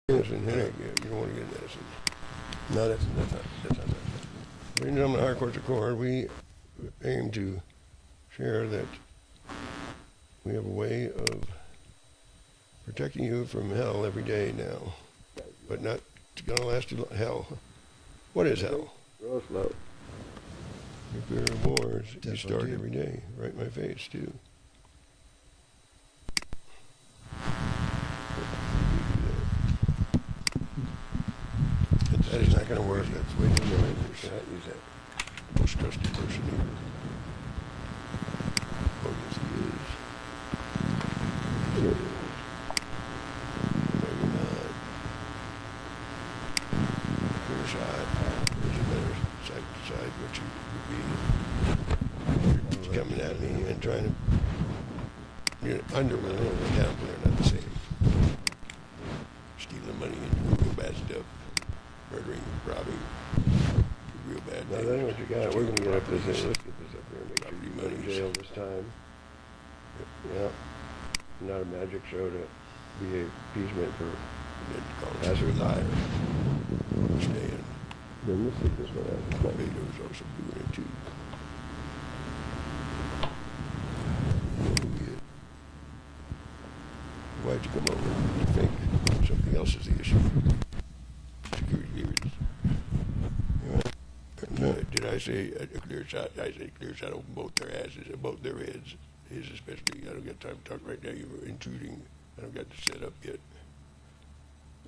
Medicine, headache, you don't want to get medicine. No, that's not. Ladies and gentlemen, Higher Courts of Court, we aim to share that we have a way of protecting you from hell every day now, but not going to last too long. Hell. What is hell? Nuclear Wars. You start every day. Right in my face, too. That is not going to work. That's way too many. Cannot use that. Most trusted person here. Oh, yes, he is. Maybe not. Clear shot. There's a better side to side what you would be. You're coming at me and trying to undermine and down there, not the same. Stealing money and real bad stuff. Murdering, robbing, real bad. Now then what you got, we're going to get up this thing. Let's get this up here and make sure you go to jail this time. Yep. Not a magic show to be appeasement for hazard liar. Understand. Then let's take this one out. Barbados also doing it too. Why'd you come over? You think something else is the issue? Security clearance. No, did I say a clear shot? I said clear shot over both their asses and both their heads. His especially. I don't got time to talk right now. You were intruding. I don't got to set up yet.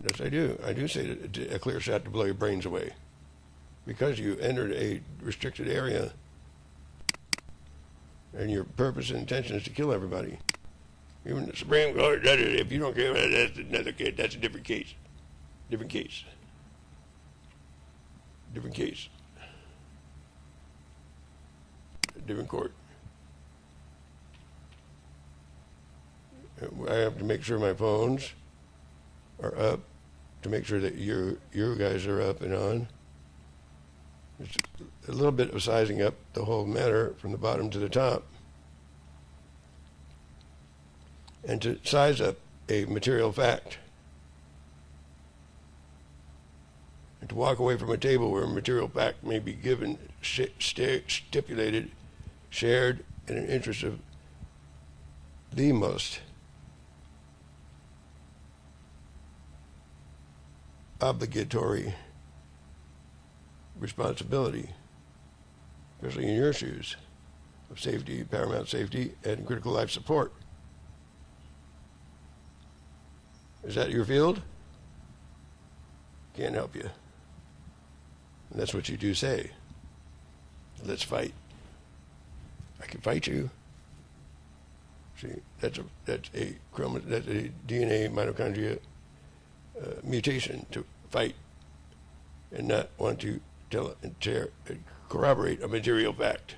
Yes, I do. I do say that a clear shot to blow your brains away. Because you entered a restricted area and your purpose and intention is to kill everybody. Even the Supreme Court does it. If you don't care about that, that's another case. That's a different case. Different case. Different case. Different court. I have to make sure my phones are up to make sure that you guys are up and on. It's a little bit of sizing up the whole matter from the bottom to the top. And to size up a material fact. And to walk away from a table where a material fact may be given, stipulated, shared in an interest of the most obligatory responsibility, especially in your shoes, of safety, paramount safety, and critical life support. Is that your field? Can't help you. And that's what you do say. Let's fight. I can fight you. See, that's a DNA mitochondria mutation to fight and not want to tell and corroborate a material fact.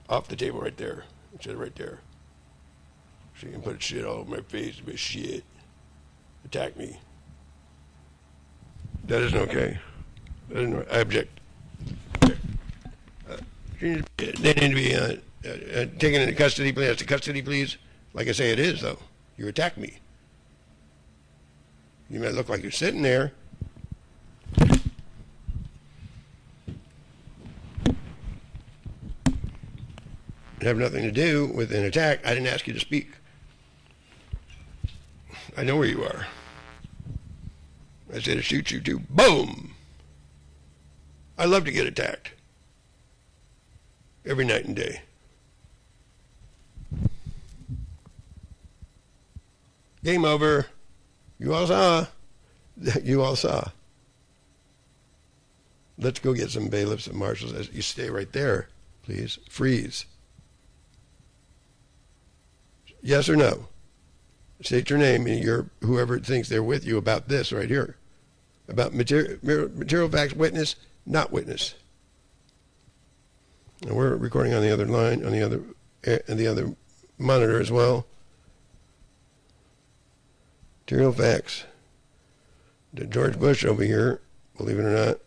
Off the table right there. Instead of right there. So you can put shit all over my face, but shit. Attack me. That isn't okay. I object. They need to be taken into custody, please. To custody, please. Like I say, it is, though. You attack me. You might look like you're sitting there. It have nothing to do with an attack. I didn't ask you to speak. I know where you are. I said to shoot you too. Boom! I love to get attacked. Every night and day. Game over. You all saw. You all saw. Let's go get some bailiffs and marshals. You stay right there, please. Freeze. Yes or no? State your name and your whoever thinks they're with you about this right here. About material facts, witness, not witness. And we're recording on the other line, on the other monitor as well. Material facts. George Bush over here, believe it or not.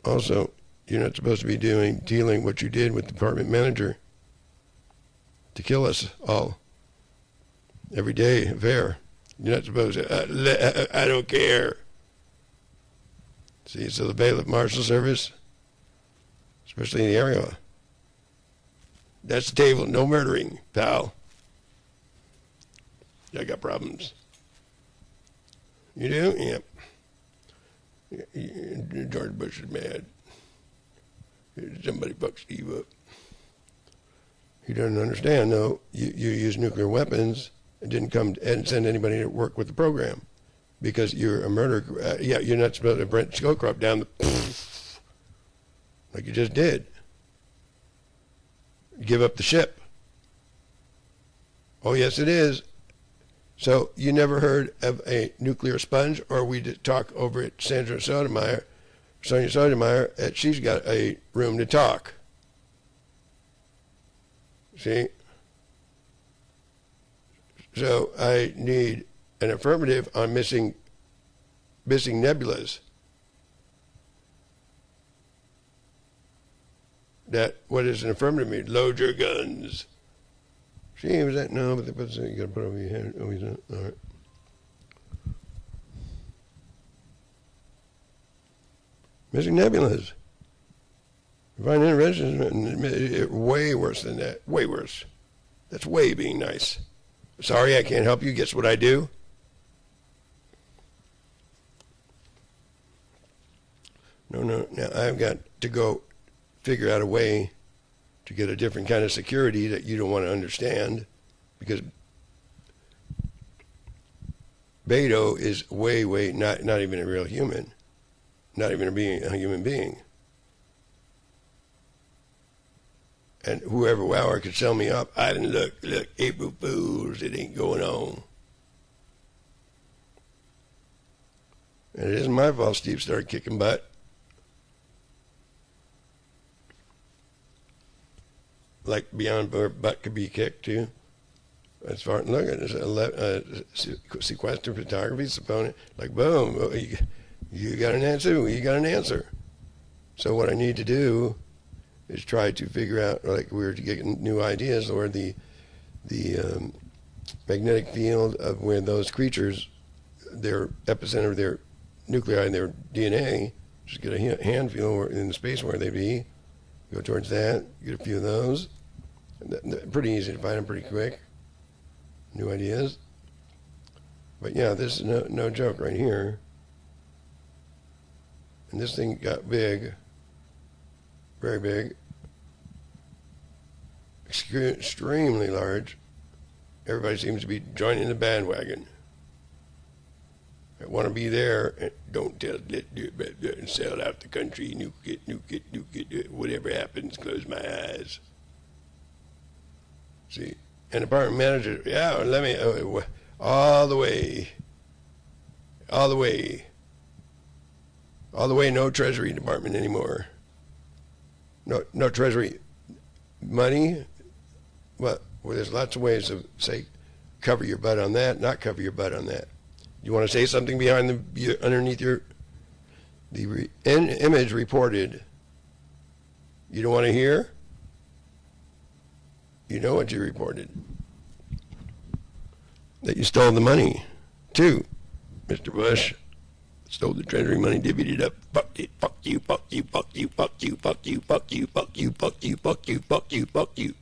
Also, you're not supposed to be dealing what you did with the department manager to kill us all. Everyday affair. You're not supposed to, I don't care. See, so the bailiff marshal service, especially in the area, that's the table, no murdering, pal. I got problems. You do? Yep. George Bush is mad. Somebody fucked Steve up. He doesn't understand, though. You use nuclear weapons and didn't send anybody to work with the program because you're a murderer. You're not supposed to Brent Scowcroft down the like you just did. Give up the ship. Oh, yes, it is. So you never heard of a nuclear sponge, or we did talk over at Sonia Sotomayor, she's got a room to talk. See? So I need an affirmative on missing nebulas. What does an affirmative mean? Load your guns. See, was that? No, but you got to put it over your head. Oh, he's not. All right. Missing nebulas. Find any register, way worse than that. Way worse. That's way being nice. Sorry, I can't help you. Guess what I do? No. Now I've got to go figure out a way to get a different kind of security that you don't want to understand, because Beto is way not even a real human, not even a human being. And whoever Wower could sell me up, I didn't look, April Fools, it ain't going on. And it isn't my fault Steve started kicking butt. Like beyond where butt could be kicked too. As far as look at it, sequester photography, supponent, like boom, you got an answer, you got an answer. So what I need to do is try to figure out, like we're to get new ideas, or the magnetic field of where those creatures, their epicenter of their nuclei and their DNA, just get a hand feel in the space where they be, go towards that, get a few of those. Pretty easy to find them pretty quick. New ideas. But yeah, this is no joke right here. And this thing got big. Very big. Extremely large. Everybody seems to be joining the bandwagon. I want to be there, and don't tell it, and sell out the country, nuke it, whatever happens, close my eyes. See, and department manager, yeah, let me, all the way, no Treasury Department anymore. No Treasury money. Well, there's lots of ways of, say, cover your butt on that, not cover your butt on that. You want to say something behind underneath the image reported. You don't want to hear? You know what you reported. That you stole the money, too, Mr. Bush. Stole the Treasury money, divvied it up. Fuck it, fuck you, fuck you, fuck you, fuck you, fuck you, fuck you, fuck you, fuck you, fuck you, fuck you, fuck you.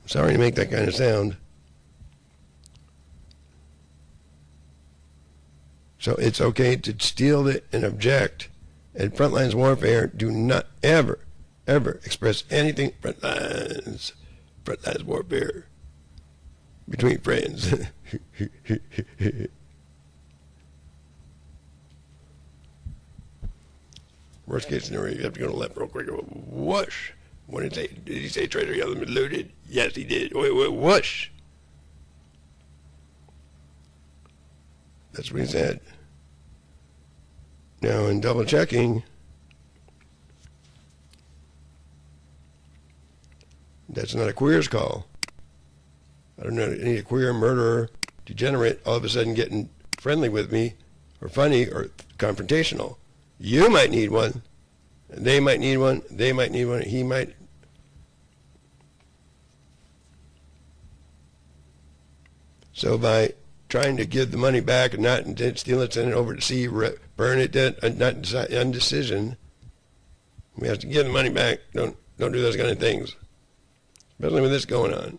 I'm sorry to make that kind of sound. So it's okay to steal it and object. And frontlines warfare, do not ever express anything. Frontlines warfare between friends. Worst case scenario, you have to go to the left real quick. Whoosh. What did he say? Did he say Treasury element looted? Yes, he did. Wait, whoosh. That's what he said. Now, in double checking, that's not a queer's call. I don't know any queer murderer, degenerate, all of a sudden getting friendly with me, or funny, or confrontational. You might need one. They might need one. They might need one. He might. So by trying to give the money back and not steal it, send it over to sea, burn it, not undecision. We have to give the money back. Don't do those kind of things, especially with this going on.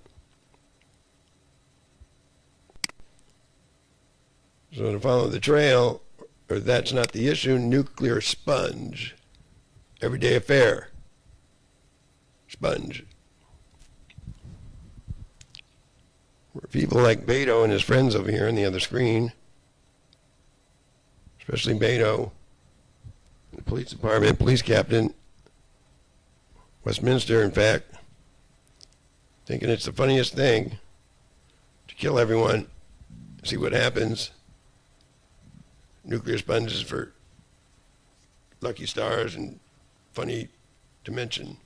So to follow the trail, or that's not the issue, nuclear sponge, everyday affair, sponge. Where people like Beto and his friends over here on the other screen, especially Beto, the police department, police captain, Westminster, in fact, thinking it's the funniest thing to kill everyone, see what happens. Nuclear sponges for lucky stars and funny to mention.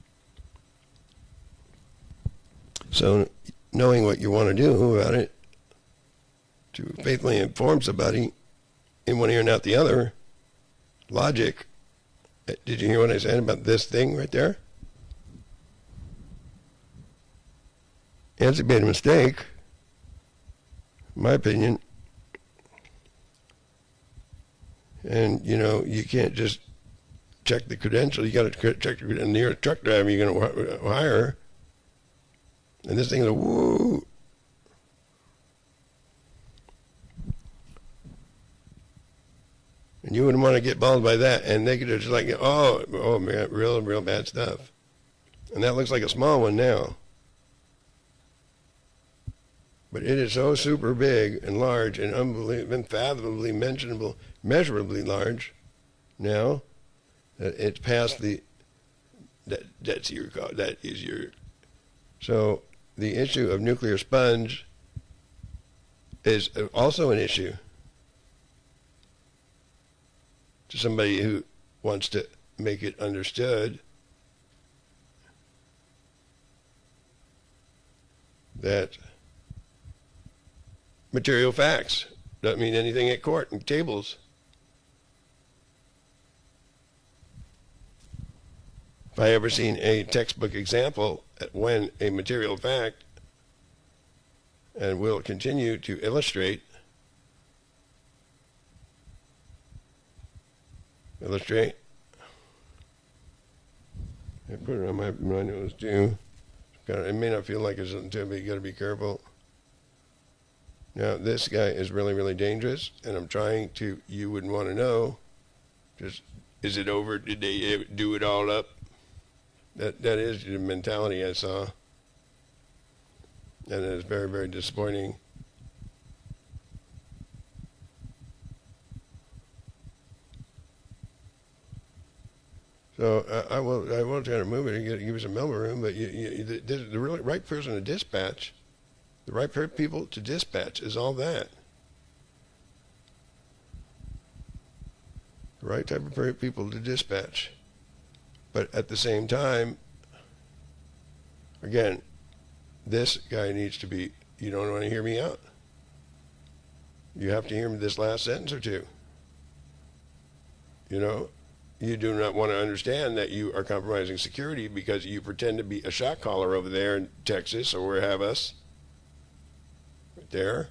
So knowing what you want to do about it, to faithfully inform somebody in one ear and out the other, logic. Did you hear what I said about this thing right there? Yancy made a mistake, in my opinion. And, you know, you can't just check the credential. You got to check the nearest truck driver you're going to hire. And this thing is a woo. And you wouldn't want to get balled by that. And they could just like, oh man, real bad stuff. And that looks like a small one now. But it is so super big and large and unfathomably measurably large now that it's past the, that's your, that is your. So the issue of nuclear sponge is also an issue to somebody who wants to make it understood that material facts doesn't mean anything at court and tables. If I ever seen a textbook example at when a material fact, and will continue to illustrate, I put it on my notes too. It may not feel like it's until, but you got to be careful. Now, this guy is really, really dangerous, and I'm trying to, you wouldn't want to know, just, is it over? Did they do it all up? That is the mentality I saw. And it is very, very disappointing. So I will try to move it and give you some elbow room, but the really right person to dispatch, the right people to dispatch is all that. The right type of people to dispatch. But at the same time, again, this guy needs to be, you don't want to hear me out. You have to hear me this last sentence or two. You know, you do not want to understand that you are compromising security because you pretend to be a shot caller over there in Texas or where have us. Right there.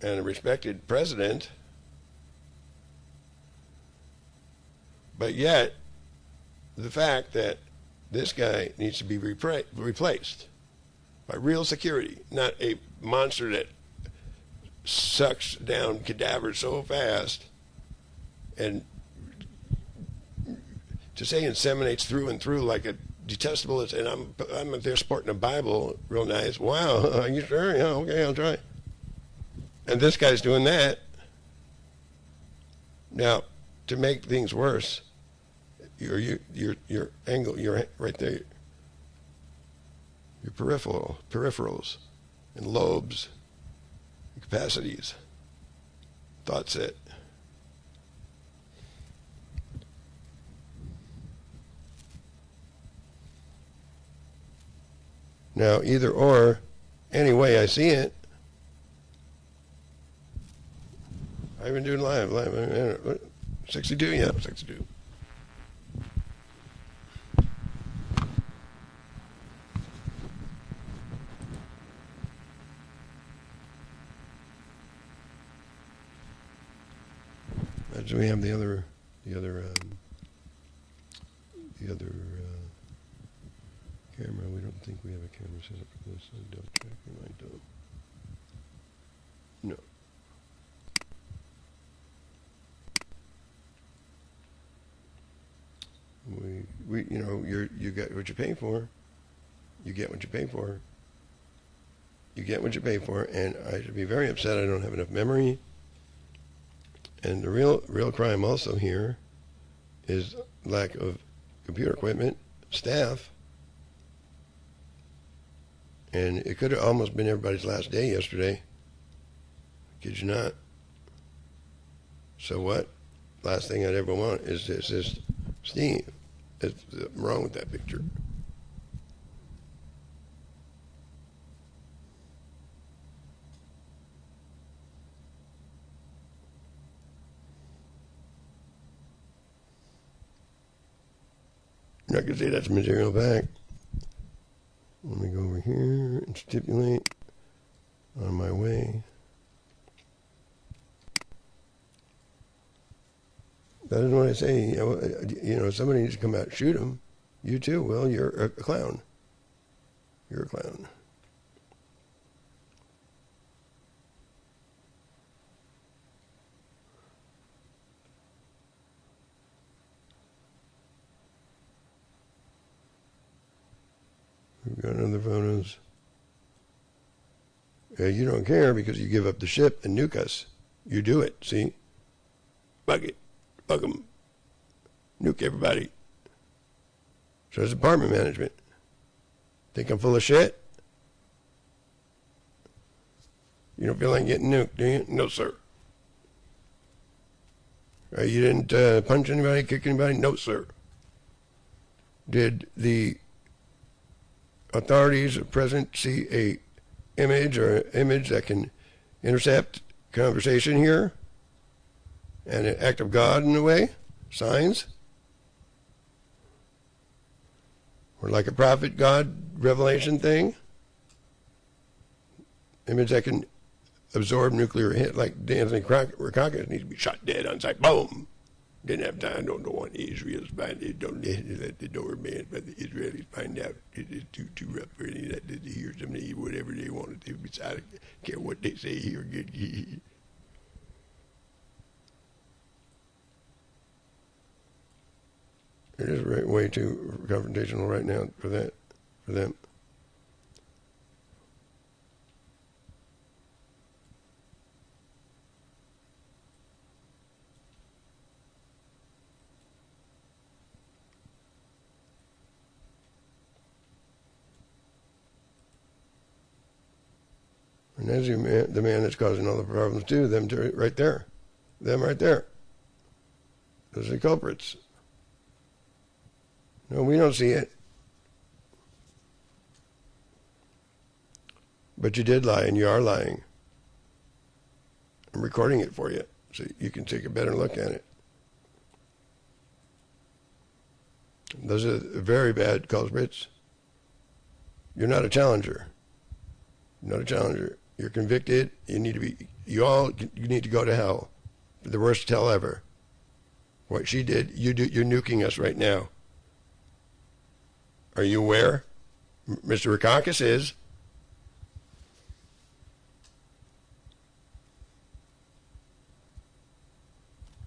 And a respected president. But yet, the fact that this guy needs to be replaced by real security, not a monster that sucks down cadavers so fast and to say inseminates through and through like a detestable, and I'm there sporting a Bible, real nice. Wow, are you sure? Yeah, okay, I'll try. And this guy's doing that. Now, to make things worse, your angle, you're right there. Your peripherals, and lobes, and capacities, thought set. Now, either or, any way I see it, I've been doing live, 62, yeah, 62. So we have the other camera. We don't think we have a camera set up for this. So double check. We might don't. No. We you know, you get what you pay for. You get what you pay for. You get what you pay for, and I should be very upset I don't have enough memory. And the real crime also here is lack of computer equipment, staff. And it could have almost been everybody's last day yesterday. Kid you not. So what? Last thing I'd ever want is to assist Steve. It's wrong with that picture. You're not going to say that's material back. Let me go over here and stipulate on my way. That is what I say. You know, somebody needs to come out and shoot him. You too. Well, you're a clown. You're a clown. We've got other photos. You don't care because you give up the ship and nuke us. You do it, see? Fuck it. Fuck them. Nuke everybody. So it's apartment management. Think I'm full of shit? You don't feel like getting nuked, do you? No, sir. You didn't punch anybody, kick anybody? No, sir. Did the authorities present see a image that can intercept conversation here? And an act of God in a way? Signs? Or like a prophet God revelation thing? Image that can absorb nuclear hit like Anthony Rockakis needs to be shot dead on sight. Boom! Didn't have time. Don't want Israel's find it. Don't let the doorman, but the Israelis find out it is too rough for any of that to hear somebody whatever they want to do. Besides, I don't care what they say here. It is way too confrontational right now for them. And as the man that's causing all the problems too, right there. Them right there. Those are the culprits. No, we don't see it. But you did lie, and you are lying. I'm recording it for you, so you can take a better look at it. Those are very bad culprits. You're not a challenger. You're not a challenger. You're convicted. You need to go to hell. The worst hell ever. What she did, you're nuking us right now. Are you aware? Mr. Rockakis is.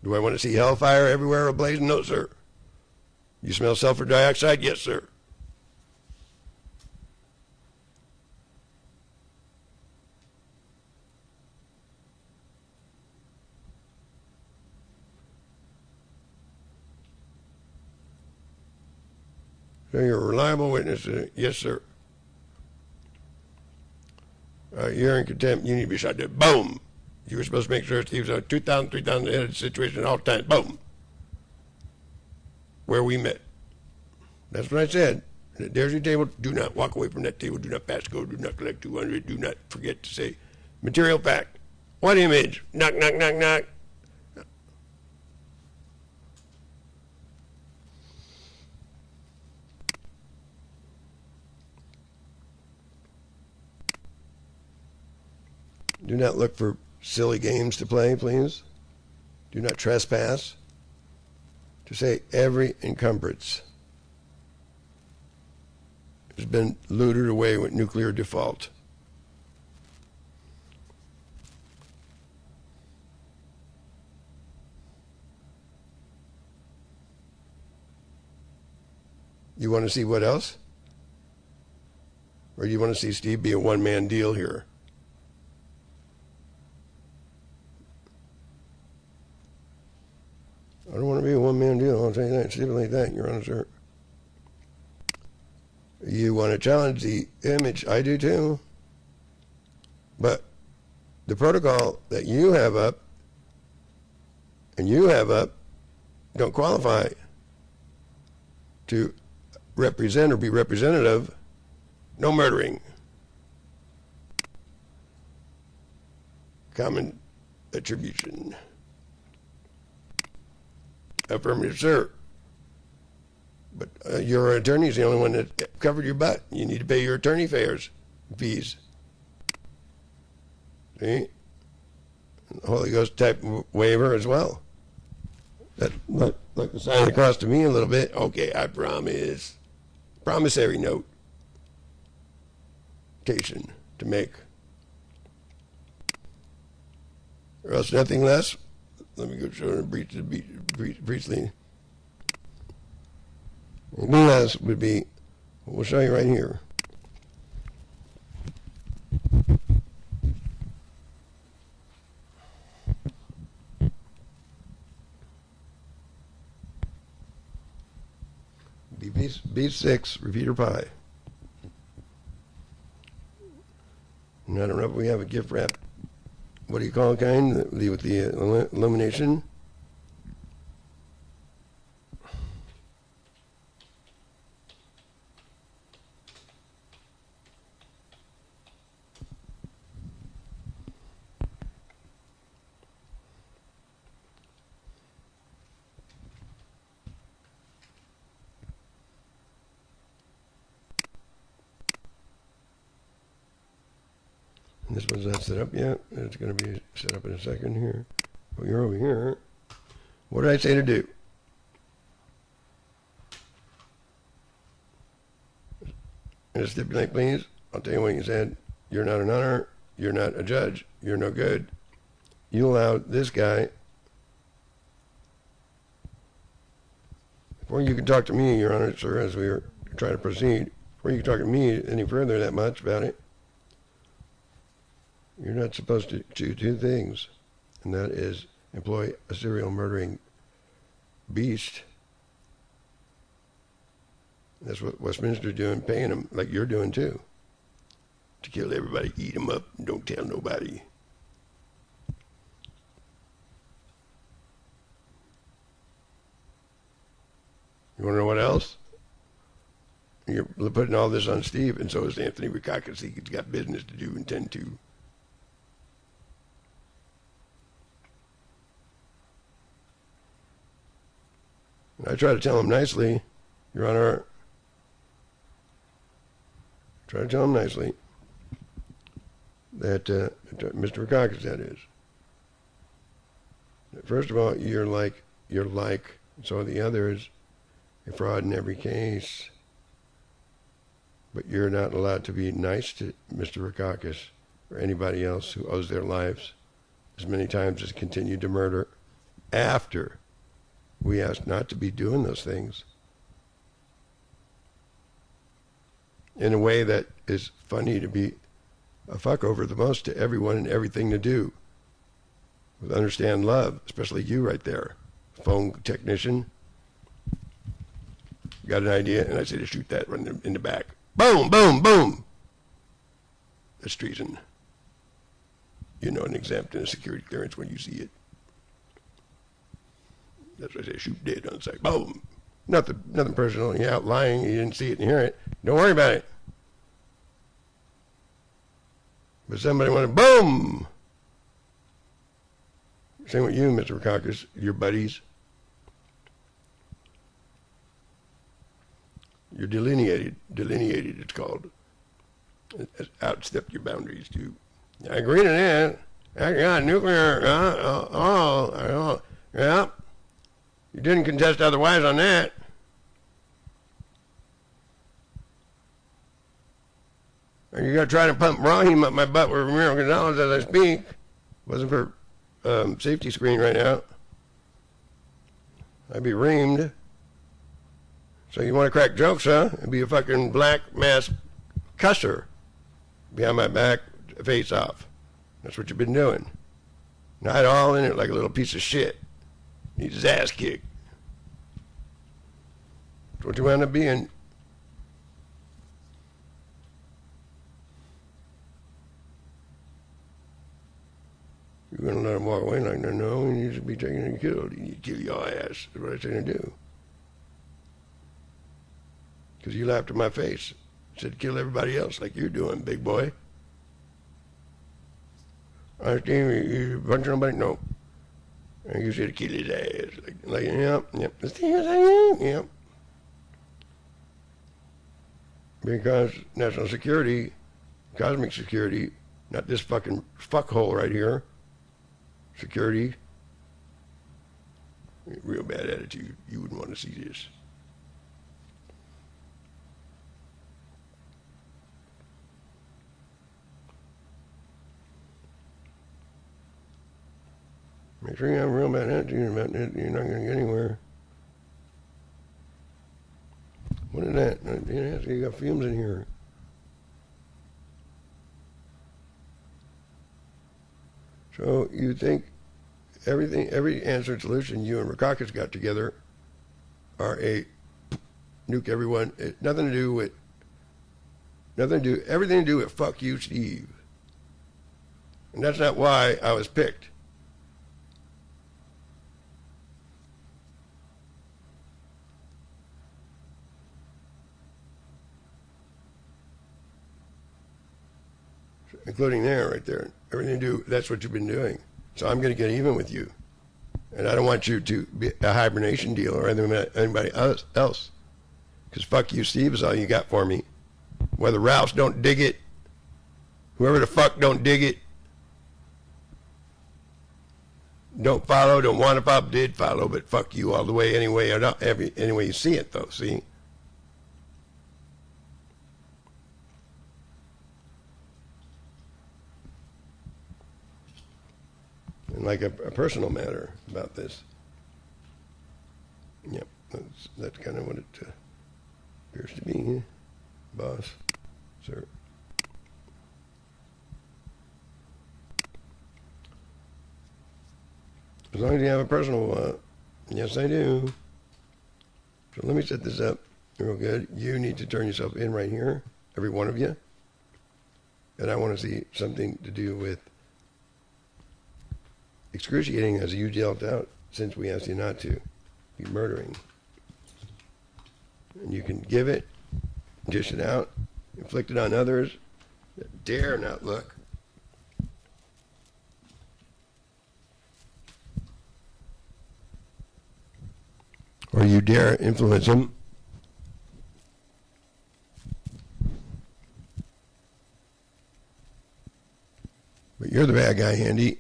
Do I want to see hellfire everywhere ablaze? No, sir. You smell sulfur dioxide? Yes, sir. So you're a reliable witness. Yes, sir. You're in contempt. You need to be shot dead. Boom. You were supposed to make sure Steve's out 2,000, 3,000 ahead of the situation all the time. Boom. Where we met. That's what I said. There's your table. Do not walk away from that table. Do not pass go. Do not collect 200. Do not forget to say material fact. What image? Knock, knock, knock, knock. Do not look for silly games to play, please. do not trespass, to say every encumbrance has been looted away with nuclear default. You want to see what else? Or do you want to see Steve be a one-man deal here? I don't want to be a one-man deal. I'll tell you that. Stipulate that, Your Honor, sir. You want to challenge the image. I do too. But the protocol that you have up and you have up don't qualify to represent or be representative. No murdering. Common attribution. Affirmative, sir. But your attorney's the only one that covered your butt. You need to pay your attorney fees. See? Holy Ghost type waiver as well. That look the sign across to me a little bit. Okay, I promise. Promissory note. To make. Or else nothing less. Let me go show her briefly. Anything less would be, we'll show you right here. B6, repeater pi. And I don't know if we have a gift wrap. What do you call it, kind? With the illumination? This one's not set up yet. It's going to be set up in a second here. Well, you're over here. What did I say to do? And stipulate, please. I'll tell you what you said. You're not an honor. You're not a judge. You're no good. You allowed this guy. Before you can talk to me, Your Honor, sir, as we are trying to proceed, before you can talk to me any further that much about it, you're not supposed to do two things, and that is employ a serial murdering beast. That's what Westminster's doing, paying them, like you're doing too, to kill everybody, eat them up, and don't tell nobody. You want to know what else? You're putting all this on Steve, and so is Anthony Rikakis. He's got business to do and tend to. I try to tell him nicely, Your Honor. Try to tell him nicely that Mr. Rikakis, that is. First of all, you're like, so are the others, a fraud in every case. But you're not allowed to be nice to Mr. Rikakis or anybody else who owes their lives as many times as continued to murder after we asked not to be doing those things in a way that is funny to be a fuck over the most to everyone and everything to do with understand love, especially you right there, phone technician. Got an idea, and I say to shoot that run in the back. Boom, boom, boom. That's treason. You know, an exempt and a security clearance when you see it. That's why I say shoot dead on sight. Boom. Nothing personal. You're out lying. You didn't see it and hear it. Don't worry about it. But somebody wanted boom. Same with you, Mr. Rikakis, your buddies. You're delineated, it's called. Outstepped your boundaries, too. I agree to that. I got nuclear, Yeah. You didn't contest otherwise on that. And you're going to try to pump Brahim up my butt with Ramiro Gonzalez as I speak. Wasn't for safety screen right now. I'd be reamed. So you want to crack jokes, huh? And be a fucking black mask cusser behind my back, face off. That's what you've been doing. Not all in it like a little piece of shit. Needs his ass kicked. That's what you wind up being. You're going to let him walk away like that? No, he needs to be taken and killed. You need to kill your ass. That's what I said to do. Because you laughed in my face. Said kill everybody else like you're doing, big boy. I understand you punch somebody? No. And you said kill his ass. Like yep. The thing is, I am. Yep. Because national security, cosmic security, not this fucking fuckhole right here. Security. Real bad attitude. You wouldn't want to see this. Make sure you have a real bad attitude about that. You're not going to get anywhere. What is that? You got fumes in here. So you think every answer and solution you and Rakakis got together are a nuke everyone. Everything to do with fuck you, Steve. And that's not why I was picked. Including there, right there. Everything to do, that's what you've been doing. So I'm going to get even with you. And I don't want you to be a hibernation deal or anybody else. Because fuck you, Steve, is all you got for me. Whether Ralphs don't dig it, whoever the fuck don't dig it, don't follow, don't want to follow, did follow, but fuck you all the way anyway, any way you see it, though, see? And like a personal matter about this. Yep, that's kind of what it appears to be, boss, sir. As long as you have a personal one. Yes, I do. So let me set this up real good. You need to turn yourself in right here, every one of you. And I want to see something to do with excruciating as you dealt out since we asked you not to be murdering. And you can give it, dish it out, inflict it on others that dare not look. Or you dare influence them. But you're the bad guy, Handy.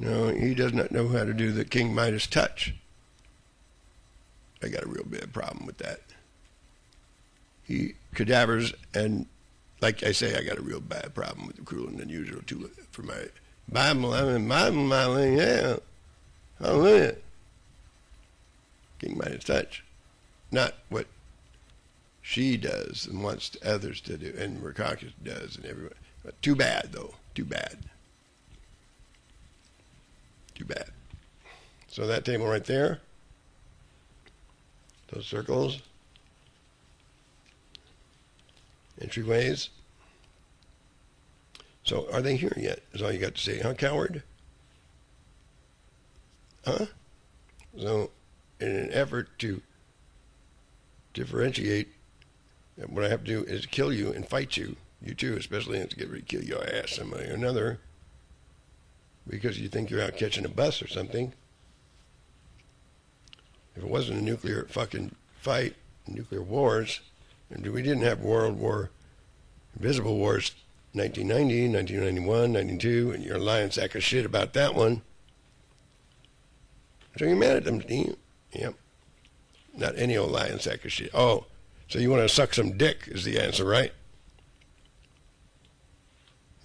No, he does not know how to do the King Midas touch. I got a real bad problem with that. He cadavers, and like I say, I got a real bad problem with the cruel and unusual too for my Bible. Yeah. Hallelujah. King Midas touch. Not what she does and wants others to do, and Rakakis does, and everyone. But too bad, though. Too bad. Too bad. So that table right there, those circles, entryways. So are they here yet? Is all you got to say, huh, coward? Huh? So in an effort to differentiate, what I have to do is kill you and fight you. You too, especially, have to get ready to kill your ass, somebody or another. because you think you're out catching a bus or something. If it wasn't a nuclear fucking fight, nuclear wars, and we didn't have World War, invisible wars, 1990, 1991, 92, and you're a lying sack of shit about that one. So you're mad at them, Steve? Yep. Not any old lying sack of shit. Oh, so you want to suck some dick is the answer, right?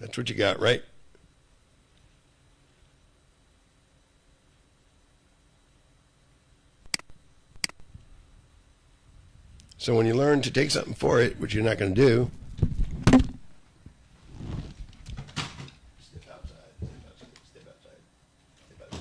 That's what you got, right? So when you learn to take something for it, which you're not going to do, step outside, step outside, step outside, step outside.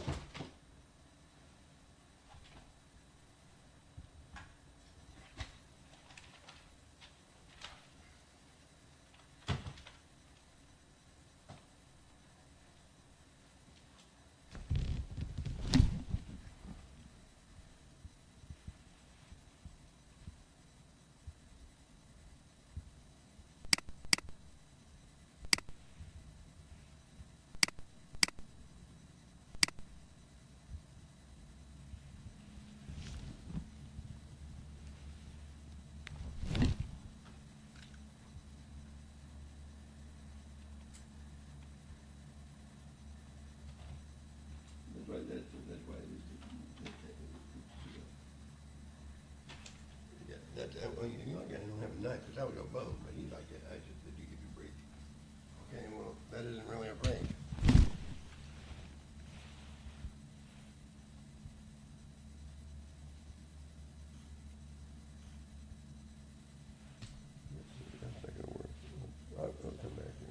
Well, you like I don't have a knife because I would go boom, but you like it. I just did you give you a break. Okay, well, that isn't really a break. That's not going to work. I'll come back here.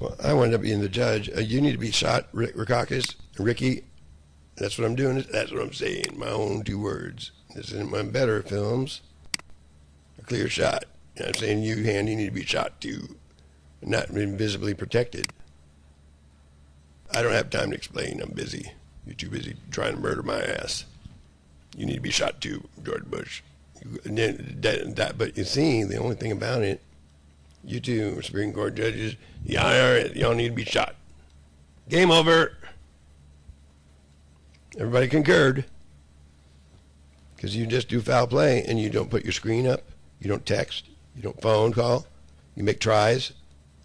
Well, I wound up being the judge. You need to be shot, Rikakis, Ricky. That's what I'm doing. That's what I'm saying. My own 2 words. This isn't my better films. A clear shot. And I'm saying you, Handy, need to be shot too. Not invisibly protected. I don't have time to explain. I'm busy. You're too busy trying to murder my ass. You need to be shot too, George Bush. But you see, the only thing about it, you two Supreme Court judges, the IRS, y'all need to be shot. Game over. Everybody concurred. Because you just do foul play and you don't put your screen up. You don't text. You don't phone call. You make tries.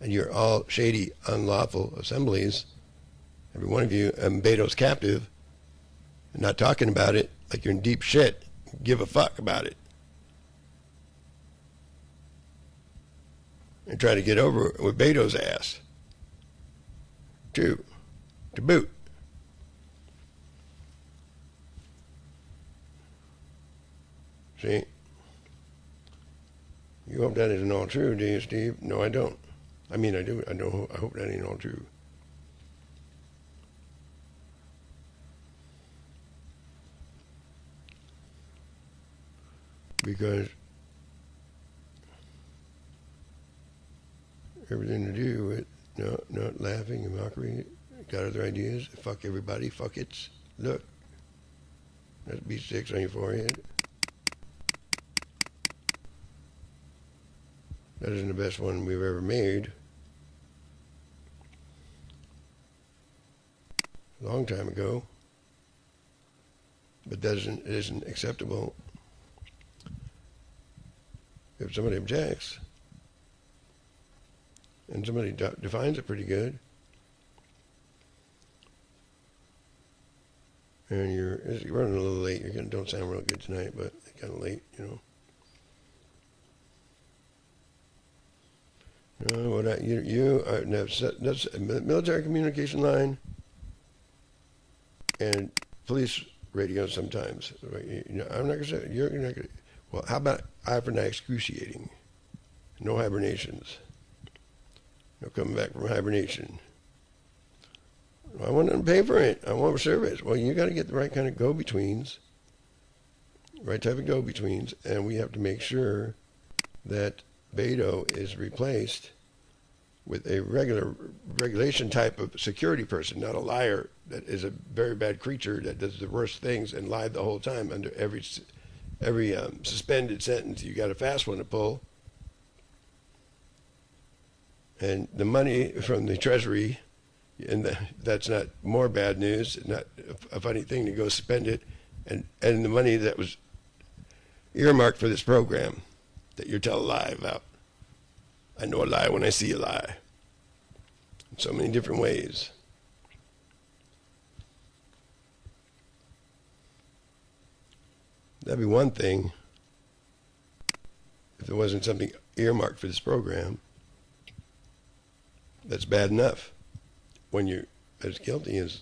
And you're all shady, unlawful assemblies. Every one of you, Beto's captive. And not talking about it like you're in deep shit. Give a fuck about it. And try to get over it with Beto's ass. To boot. See? You hope that isn't all true, do you, Steve? No, I don't. I mean, I do. I hope that ain't all true. Because everything to do with not laughing and mockery, got other ideas, fuck everybody, fuck it's. Look, that's B6 on your forehead. That isn't the best one we've ever made. A long time ago. But that isn't acceptable. If somebody objects, and somebody defines it pretty good, and you're running a little late, don't sound real good tonight, but kind of late, you know. That's a military communication line and police radio sometimes. Right? I'm not gonna say you're not gonna. Well, how about eye for an eye excruciating? No hibernations. No coming back from hibernation. I want them to pay for it. I want service. Well, you got to get the right kind of go-betweens, right type of go-betweens, and we have to make sure that Beto is replaced with a regulation type of security person, not a liar that is a very bad creature that does the worst things and lied the whole time. Under every suspended sentence, you got a fast one to pull. And the money from the Treasury, and that's not more bad news, not a funny thing to go spend it, and the money that was earmarked for this program that you're telling a lie about. I know a lie when I see a lie. In so many different ways. That'd be one thing if there wasn't something earmarked for this program. That's bad enough. When you're as guilty as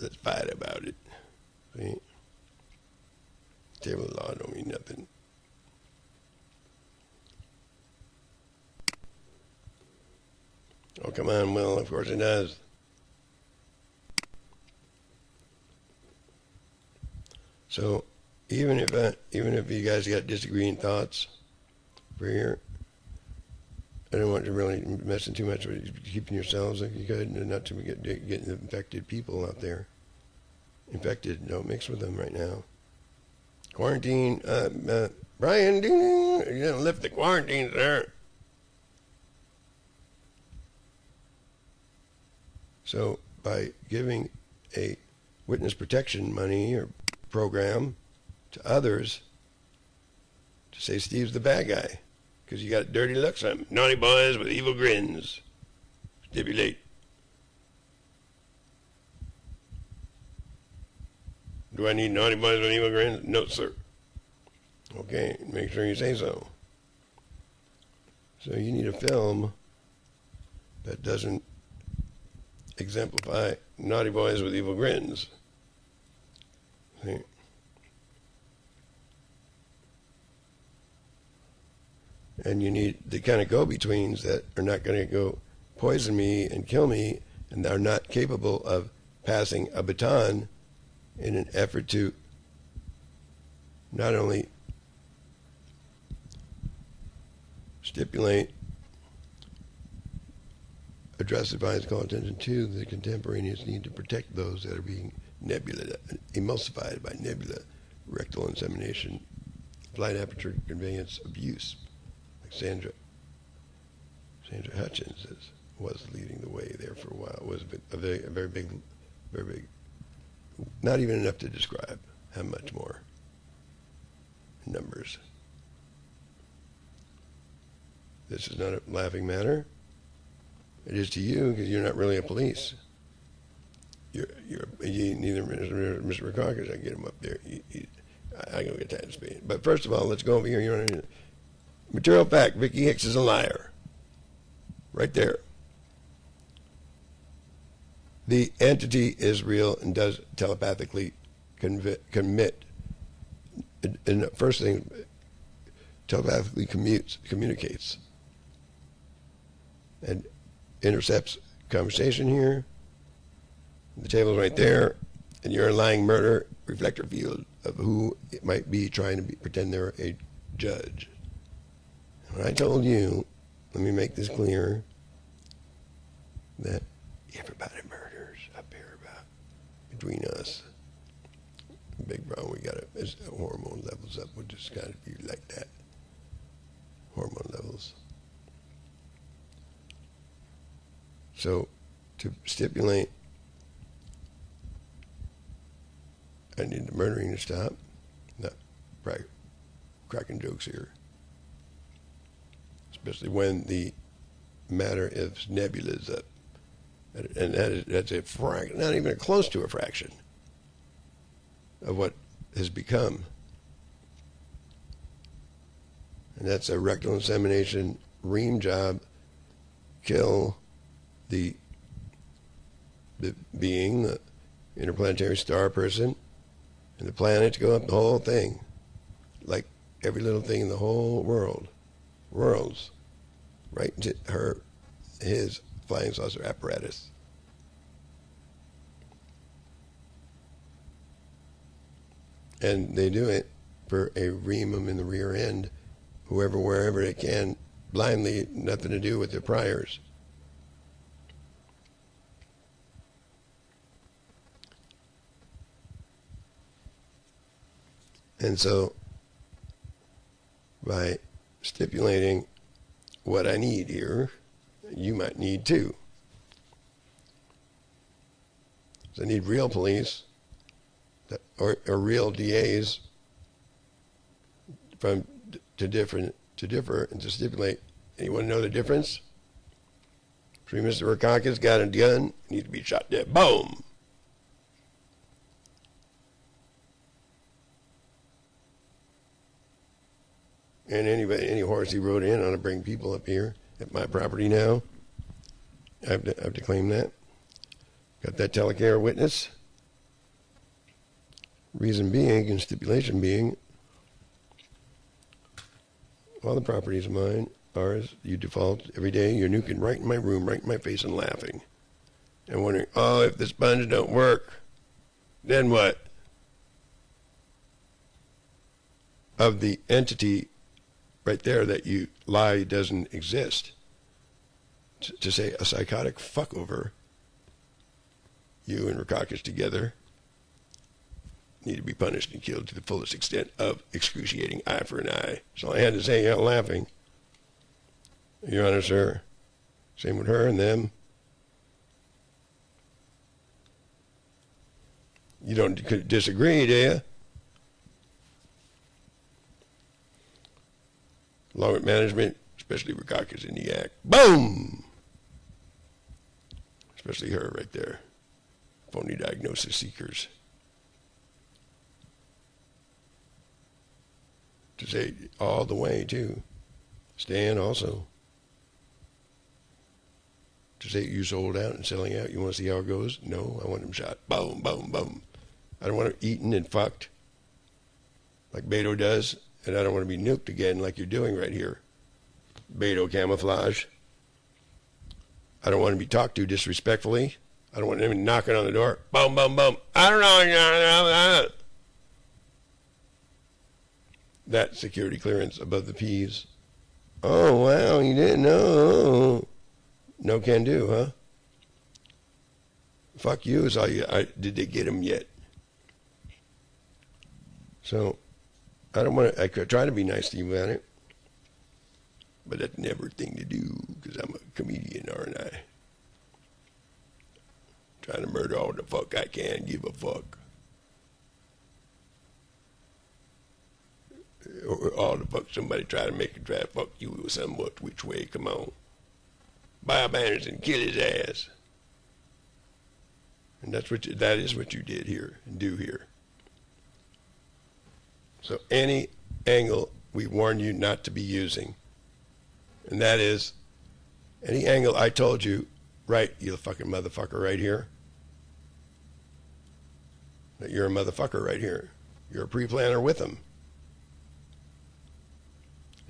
let's fight about it. See? Table of law don't mean nothing. Oh, come on, Will. Of course it does. So, even if you guys got disagreeing thoughts for here, I don't want you really messing too much with keeping yourselves like you could, and not to get infected people out there. Infected, don't mix with them right now. Quarantine, Brian, you didn't lift the quarantine, sir. So by giving a witness protection money or program to others, to say Steve's the bad guy, because you got dirty looks on him. Naughty boys with evil grins. Stipulate. Do I need naughty boys with evil grins? No, sir. Okay, make sure you say so. So you need a film that doesn't exemplify naughty boys with evil grins. See? And you need the kind of go-betweens that are not going to go poison me and kill me, and are not capable of passing a baton in an effort to not only stipulate, address, advise, call attention to the contemporaneous need to protect those that are being emulsified by nebula, rectal insemination, flight aperture conveyance abuse. Like Sandra Hutchins was leading the way there for a while. It was a very big, not even enough to describe how much more numbers. This is not a laughing matter. It is to you because you're not really a police. You neither Mr. McCarkers. I can get him up there. I go get time to speak. But first of all, let's go over here. You're on material fact. Vicky Hicks is a liar. Right there. The entity is real and does telepathically commit. And the first thing, telepathically communicates and intercepts conversation here. The table's right there, and you're a lying murder reflector field of who it might be trying to pretend they're a judge. When I told you, let me make this clear, that everybody murders up here about between us. Big bro, we got as hormone levels up, we'll just kind of be like that. Hormone levels. So, to stipulate, I need the murdering to stop. Not cracking jokes here. Especially when the matter is nebulous up. And that's a fraction, not even close to a fraction of what has become. And that's a rectal insemination, ream job, kill the being, the interplanetary star person, and the planets, go up the whole thing, like every little thing in the whole worlds, right into his flying saucer apparatus. And they do it for a reamum in the rear end whoever, wherever they can, blindly, nothing to do with their priors. And so, by stipulating what I need here, you might need too. So I need real police or real DAs to differ and to stipulate. And you want to know the difference? Between Mr. Rakakis got a gun, needs to be shot dead. Boom! And any horse he rode in ought to bring people up here at my property now. I have to claim that. Got that telecare witness. Reason being and stipulation being, all the property is mine, ours. You default every day. You're nuking right in my room, right in my face, and laughing, and wondering, oh, if the sponge don't work, then what? Of the entity right there that you lie doesn't exist. To say a psychotic fuckover, you and Rakakis together need to be punished and killed to the fullest extent of excruciating eye for an eye. So I had to say, laughing. Your Honor, sir. Same with her and them. You don't disagree, do you? Along with management, especially Rakakis in the act. Boom! Especially her right there. Phony diagnosis seekers. To say all the way, too. Stan also. To say you sold out and selling out, you want to see how it goes? No, I want him shot. Boom, boom, boom. I don't want him eaten and fucked like Beto does, and I don't want to be nuked again like you're doing right here. Beto camouflage. I don't want to be talked to disrespectfully. I don't want anyone knocking on the door. Boom, boom, boom. I don't know. That security clearance above the P's. Oh, wow, you didn't know. No can do, huh? Fuck you is all you... did they get him yet? So, I don't want to... I could try to be nice to you about it. But that's never a thing to do, because I'm a comedian, aren't I? Trying to murder all the fuck I can give a fuck. Or all the fuck somebody try to make a try to fuck you somewhat which way, come on. Buy a banners and kill his ass. And that is what you did here and do here. So any angle we warn you not to be using, and that is any angle I told you, right, you fucking motherfucker right here, that you're a motherfucker right here. You're a pre-planner with them.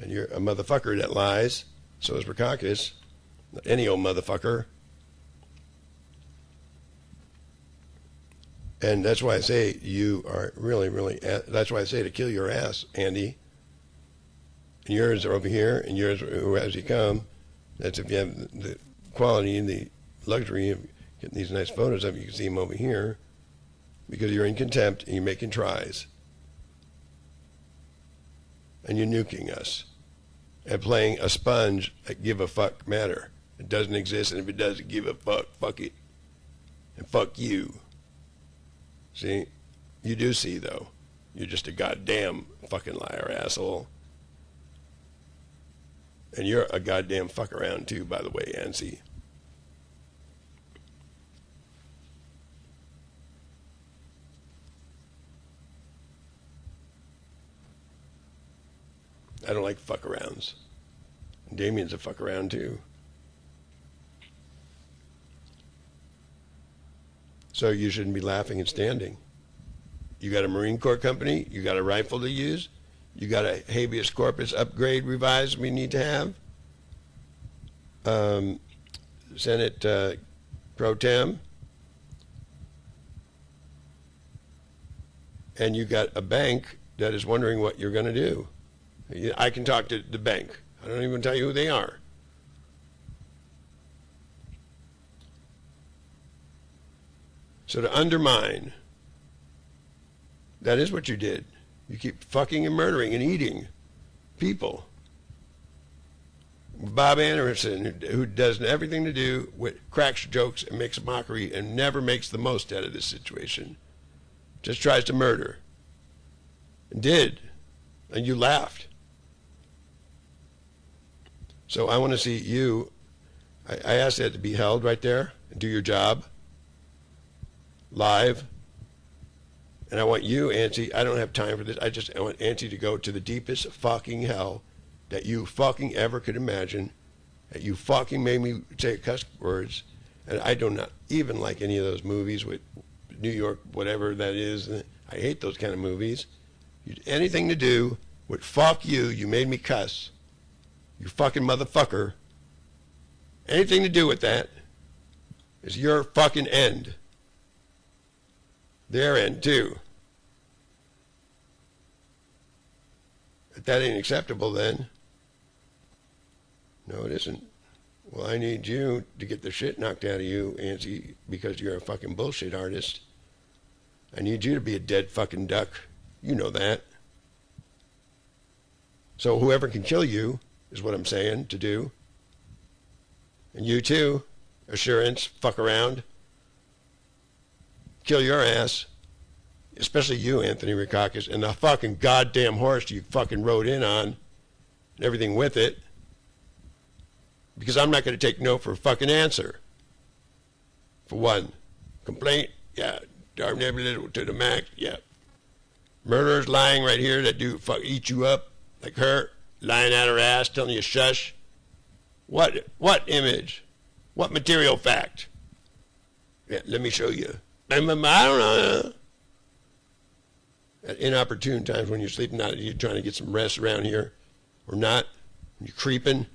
And you're a motherfucker that lies, so is Rakakis, not any old motherfucker. And that's why I say you are really, really, that's why I say to kill your ass, Andy. And yours are over here, and yours are as you come. That's if you have the quality and the luxury of getting these nice photos of you can see them over here, because you're in contempt and you're making tries. And you're nuking us. And playing a sponge at give a fuck matter. It doesn't exist, and if it does, give a fuck, fuck it. And fuck you. See? You do see, though. You're just a goddamn fucking liar, asshole. And you're a goddamn fuck around, too, by the way, Ansi. I don't like fuck arounds. And Damien's a fuck around too. So you shouldn't be laughing and standing. You got a Marine Corps company, you got a rifle to use, you got a habeas corpus upgrade revised we need to have. Senate pro tem. And you got a bank that is wondering what you're going to do. I can talk to the bank. I don't even tell you who they are. So to undermine, that is what you did. You keep fucking and murdering and eating people. Bob Anderson, who does everything to do with cracks jokes and makes a mockery and never makes the most out of this situation, just tries to murder. And did. And you laughed. So I want to see you. I asked that to be held right there and do your job live. And I want you, Auntie, I don't have time for this. I want Auntie to go to the deepest fucking hell that you fucking ever could imagine, that you fucking made me say cuss words. And I do not even like any of those movies with New York, whatever that is. I hate those kind of movies. Anything to do with fuck you, you made me cuss. You fucking motherfucker. Anything to do with that is your fucking end. Their end, too. If that ain't acceptable, then. No, it isn't. Well, I need you to get the shit knocked out of you, Auntie, because you're a fucking bullshit artist. I need you to be a dead fucking duck. You know that. So whoever can kill you is what I'm saying to do. And you too, assurance, fuck around. Kill your ass. Especially you, Anthony Rackakis, and the fucking goddamn horse you fucking rode in on, and everything with it. Because I'm not going to take no for a fucking answer. For one, complaint, yeah, darn every little to the max, yeah. Murderers lying right here that do fuck eat you up, like her, lying out her ass, telling you shush. What image? What material fact? Yeah, let me show you. I don't know. At inopportune times when you're sleeping, not you're trying to get some rest around here, or not, you're creeping.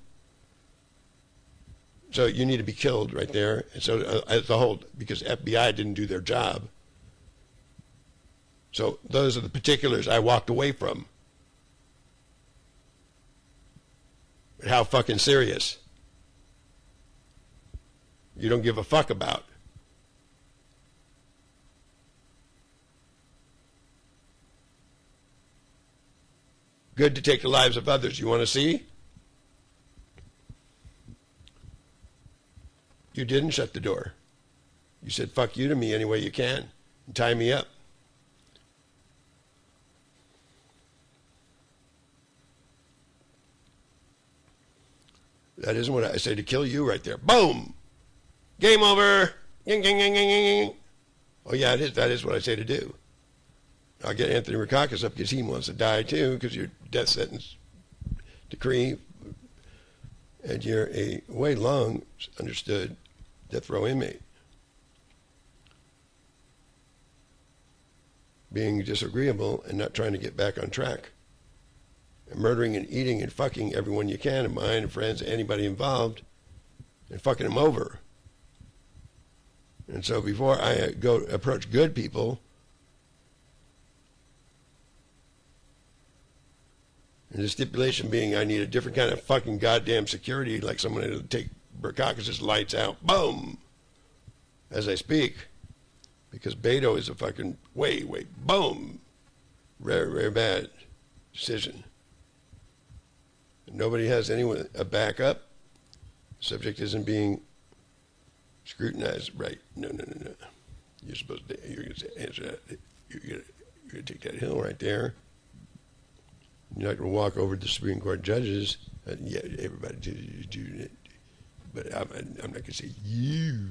So you need to be killed right there. And so as a whole, because FBI didn't do their job. So those are the particulars I walked away from. But how fucking serious? You don't give a fuck about. Good to take the lives of others. You want to see? You didn't shut the door. You said fuck you to me any way you can and tie me up. That isn't what I say to kill you right there. Boom! Game over! Ging, ging, ging, ging, ging. Oh yeah, it is. That is what I say to do. I'll get Anthony Rackakis up because he wants to die too, because your death sentence decree, and you're a way long understood death row inmate. Being disagreeable and not trying to get back on track. And murdering and eating and fucking everyone you can, and mine and friends, anybody involved, and fucking them over. And so before I go approach good people, and the stipulation being I need a different kind of fucking goddamn security, like someone to take Rackakis' lights out, boom, as I speak. Because Beto is a fucking, wait, boom, very bad decision. Nobody has anyone, a backup. Subject isn't being scrutinized right. No. You're supposed to, you're going to answer that. You're going to take that hill right there. You're not going to walk over to the Supreme Court judges. Yeah, everybody do it. But I'm not going to say you.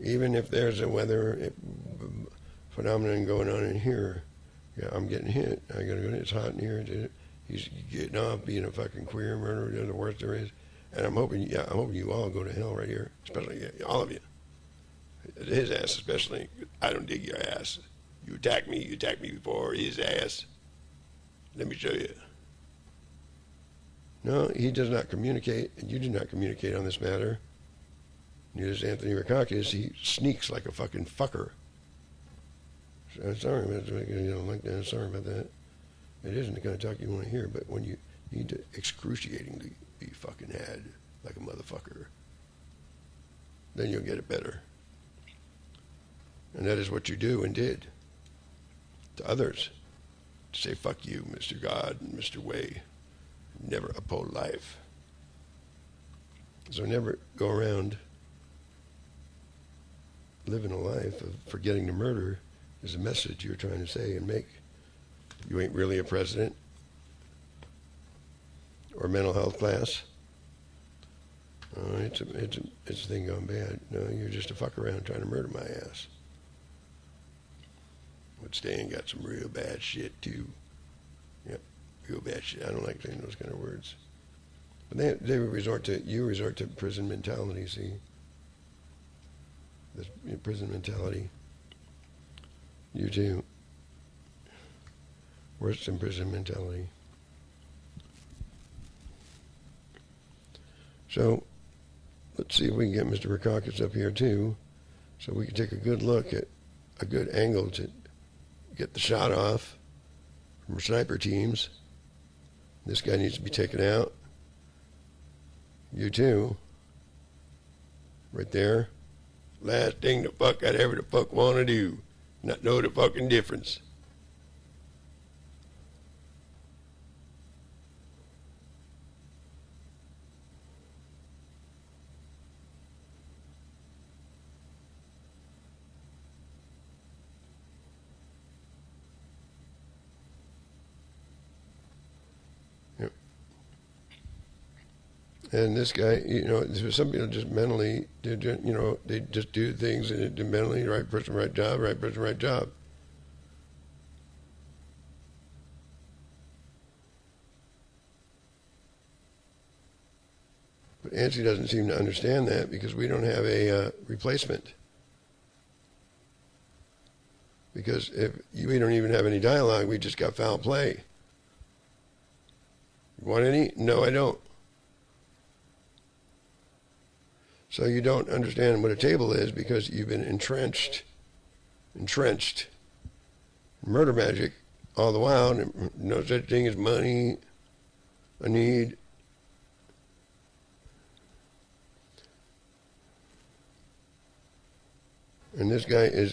Even if there's a weather phenomenon going on in here, yeah, I'm getting hit. I gotta go. It's hot in here. He's getting off being a fucking queer murderer. The worst there is. And I'm hoping you all go to hell right here, especially all of you. His ass especially. I don't dig your ass. You attacked me before. His ass. Let me show you. No, he does not communicate, and you do not communicate on this matter. This Anthony Rakakis, he sneaks like a fucking fucker. So, sorry about that. You don't like that. Sorry about that. It isn't the kind of talk you want to hear, but when you need to excruciatingly be fucking had like a motherfucker, then you'll get it better. And that is what you do and did to others. To say, fuck you, Mr. God and Mr. Way. Never uphold life. So never go around living a life of forgetting to murder is a message you're trying to say and make. You ain't really a president or a mental health class. It's a thing gone bad. No, you're just a fuck around trying to murder my ass. But Stan got some real bad shit too. Yep, real bad shit. I don't like saying those kind of words. But you resort to prison mentality, see? This prison mentality. You too. Worse than prison mentality. So, let's see if we can get Mr. Rakakis up here too, so we can take a good look at a good angle to get the shot off from sniper teams. This guy needs to be taken out. You too. Right there. Last thing the fuck I'd ever the fuck want to do. Not know the fucking difference. And this guy, some people just mentally, they just do things and they mentally, right person, right job, right person, right job. But Nancy doesn't seem to understand that because we don't have a replacement. Because we don't even have any dialogue, we just got foul play. Want any? No, I don't. So you don't understand what a table is because you've been entrenched, murder magic all the while. And no such thing as money, a need. And this guy is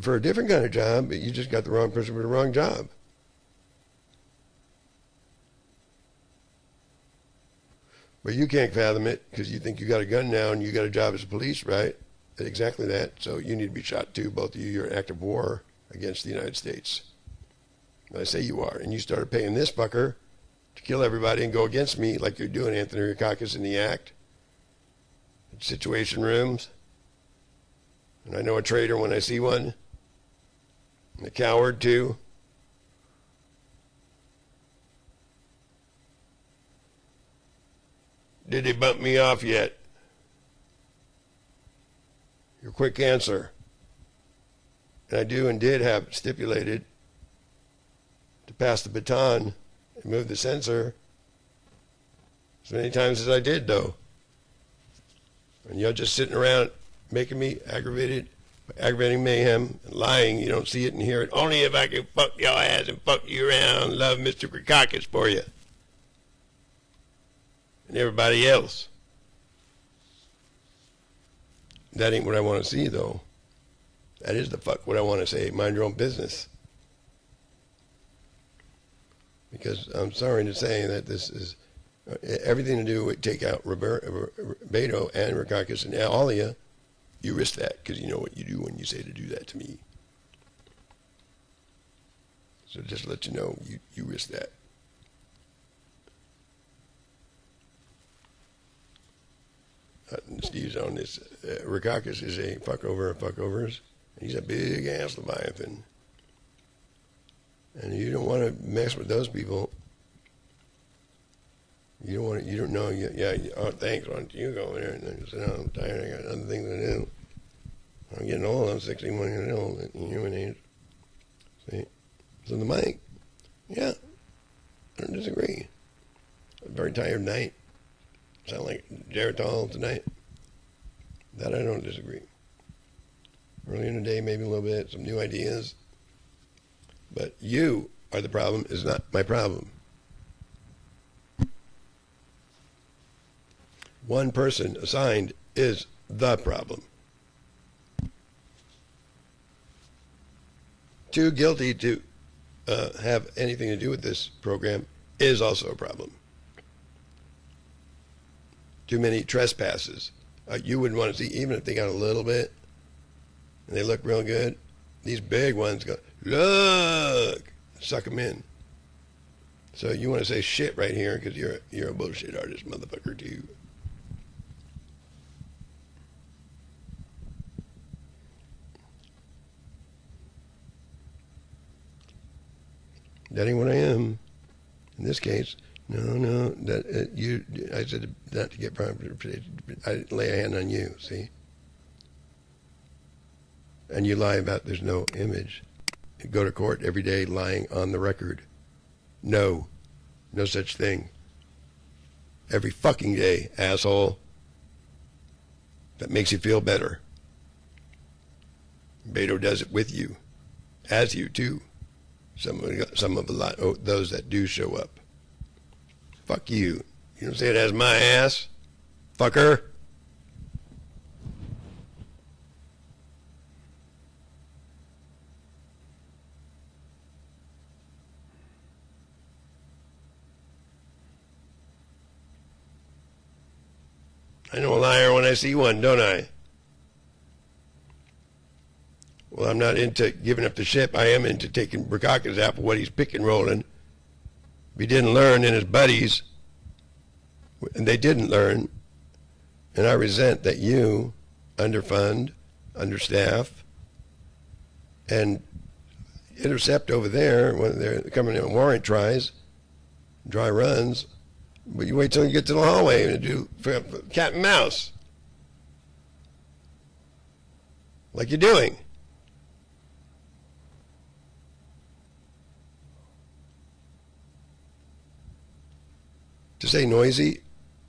for a different kind of job, but you just got the wrong person for the wrong job. But you can't fathom it because you think you got a gun now and you got a job as a police, right? Exactly that. So you need to be shot too, both of you. You're in active war against the United States. And I say you are. And you started paying this fucker to kill everybody and go against me like you're doing, Anthony Rakakis, in the act. Situation rooms. And I know a traitor when I see one. And a coward too. Did they bump me off yet? Your quick answer. And I do and did have stipulated to pass the baton and move the sensor as many times as I did, though. And you're just sitting around making me aggravating mayhem and lying. You don't see it and hear it. Only if I can fuck your ass and fuck you around. Love Mr. Rakakis for you. And everybody else. That ain't what I want to see, though. That is the fuck what I want to say. Mind your own business. Because I'm sorry to say that this is everything to do with take out Beto and Rakakis and all of you. You risk that because you know what you do when you say to do that to me. So just to let you know, you risk that. Steve's on this. Rakakis is a fuckover of fuckovers. He's a big ass Leviathan. And you don't want to mess with those people. You don't know. Oh, thanks. Why don't you go over there? And then say, I'm tired. I got other things to do. I'm getting old. I'm 61 years old. Human age. See? So the mic. Yeah. I don't disagree. A very tired night. Sound like Geritol tonight? That I don't disagree. Early in the day, maybe a little bit, some new ideas. But you are the problem, is not my problem. One person assigned is the problem. Too guilty to have anything to do with this program is also a problem. Too many trespasses. You wouldn't want to see, even if they got a little bit and they look real good, these big ones go, look, suck them in. So you want to say shit right here because you're a bullshit artist, motherfucker, too. That ain't what I am. In this case, no, that you. I said not to get property. I lay a hand on you. See, and you lie about there's no image. You go to court every day lying on the record. No such thing. Every fucking day, asshole. That makes you feel better. Beto does it with you, as you too. Some of a lot those that do show up. Fuck you. You don't say it as my ass, fucker. I know a liar when I see one, don't I? Well, I'm not into giving up the ship. I am into taking Bukaka's apple, what he's pick and rolling. If he didn't learn, and his buddies, and they didn't learn, and I resent that you underfund, understaff, and intercept over there when they're coming in warrant tries, dry runs, but you wait till you get to the hallway and do cat and mouse, like you're doing. To say noisy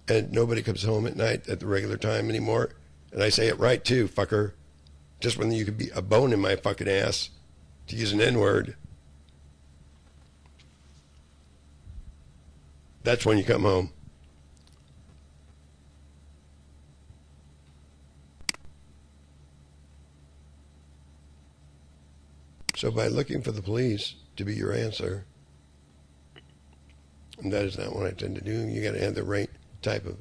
and nobody comes home at night at the regular time anymore, and I say it right too, fucker, just when you could be a bone in my fucking ass, to use an N-word, that's when you come home. So by looking for the police to be your answer, and that is not what I tend to do. You got to have the right type of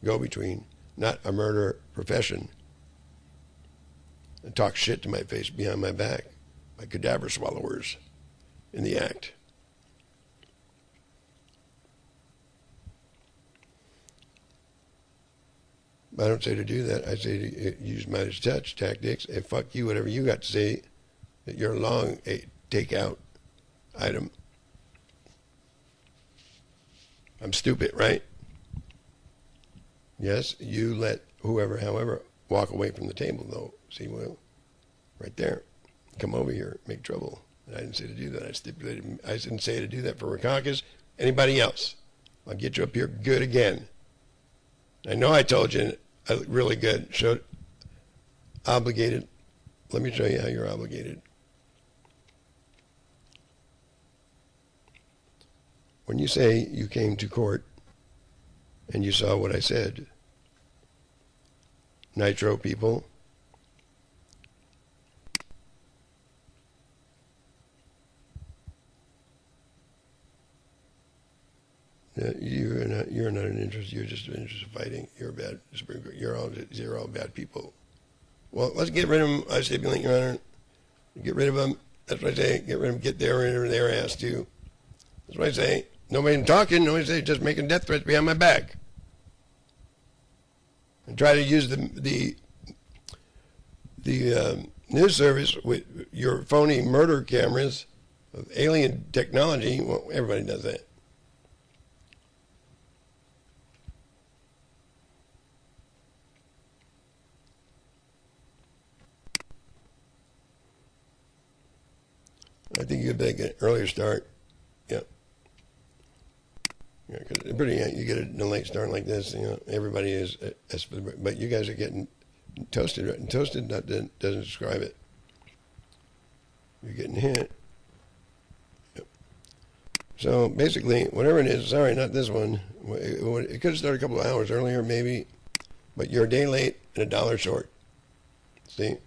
go-between, not a murder profession. And talk shit to my face behind my back by cadaver swallowers in the act. I don't say to do that. I say to use Midas touch tactics and fuck you, whatever you got to say, that you're long a takeout item. I'm stupid, right? Yes, you let whoever, however, walk away from the table, though. See, well, right there. Come over here, make trouble. And I didn't say to do that. I didn't say to do that for Rakakis. Anybody else? I'll get you up here good again. I know I told you I look really good. Showed obligated. Let me show you how you're obligated. When you say you came to court and you saw what I said, Nitro people, you're not an interest. You're just an interest in fighting. You're bad. You're all bad people. Well, let's get rid of them. I stipulate, Your Honor. Get rid of them. That's what I say. Get rid of them. Get their ass too. That's what I say. Nobody talking. Nobody say just making death threats behind my back. And try to use the news service with your phony murder cameras of alien technology. Well, everybody does that. I think you could make an earlier start. Yeah. Yeah, 'cause it's pretty, you get a late start like this, you know, everybody is, but you guys are getting toasted, right? And toasted doesn't describe it. You're getting hit. Yep. So basically, whatever it is, sorry, not this one. It could have started a couple of hours earlier, maybe, but you're a day late and $1 short. See?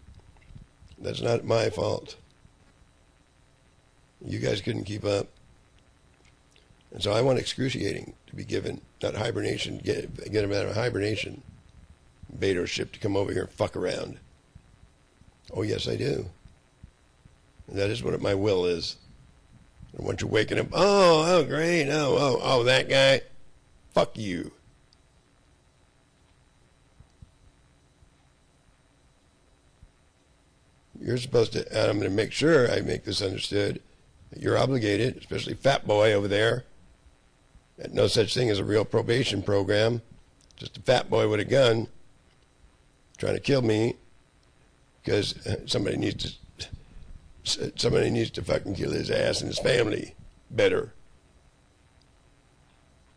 That's not my fault. You guys couldn't keep up. And so I want excruciating to be given, not hibernation, get them out of hibernation. Beta ship to come over here and fuck around. Oh, yes, I do. And that is what my will is. I want you waking up, oh, great, oh, that guy. Fuck you. You're supposed to, and I'm going to make sure I make this understood, that you're obligated, especially fat boy over there, that no such thing as a real probation program, just a fat boy with a gun trying to kill me because somebody needs to fucking kill his ass and his family better.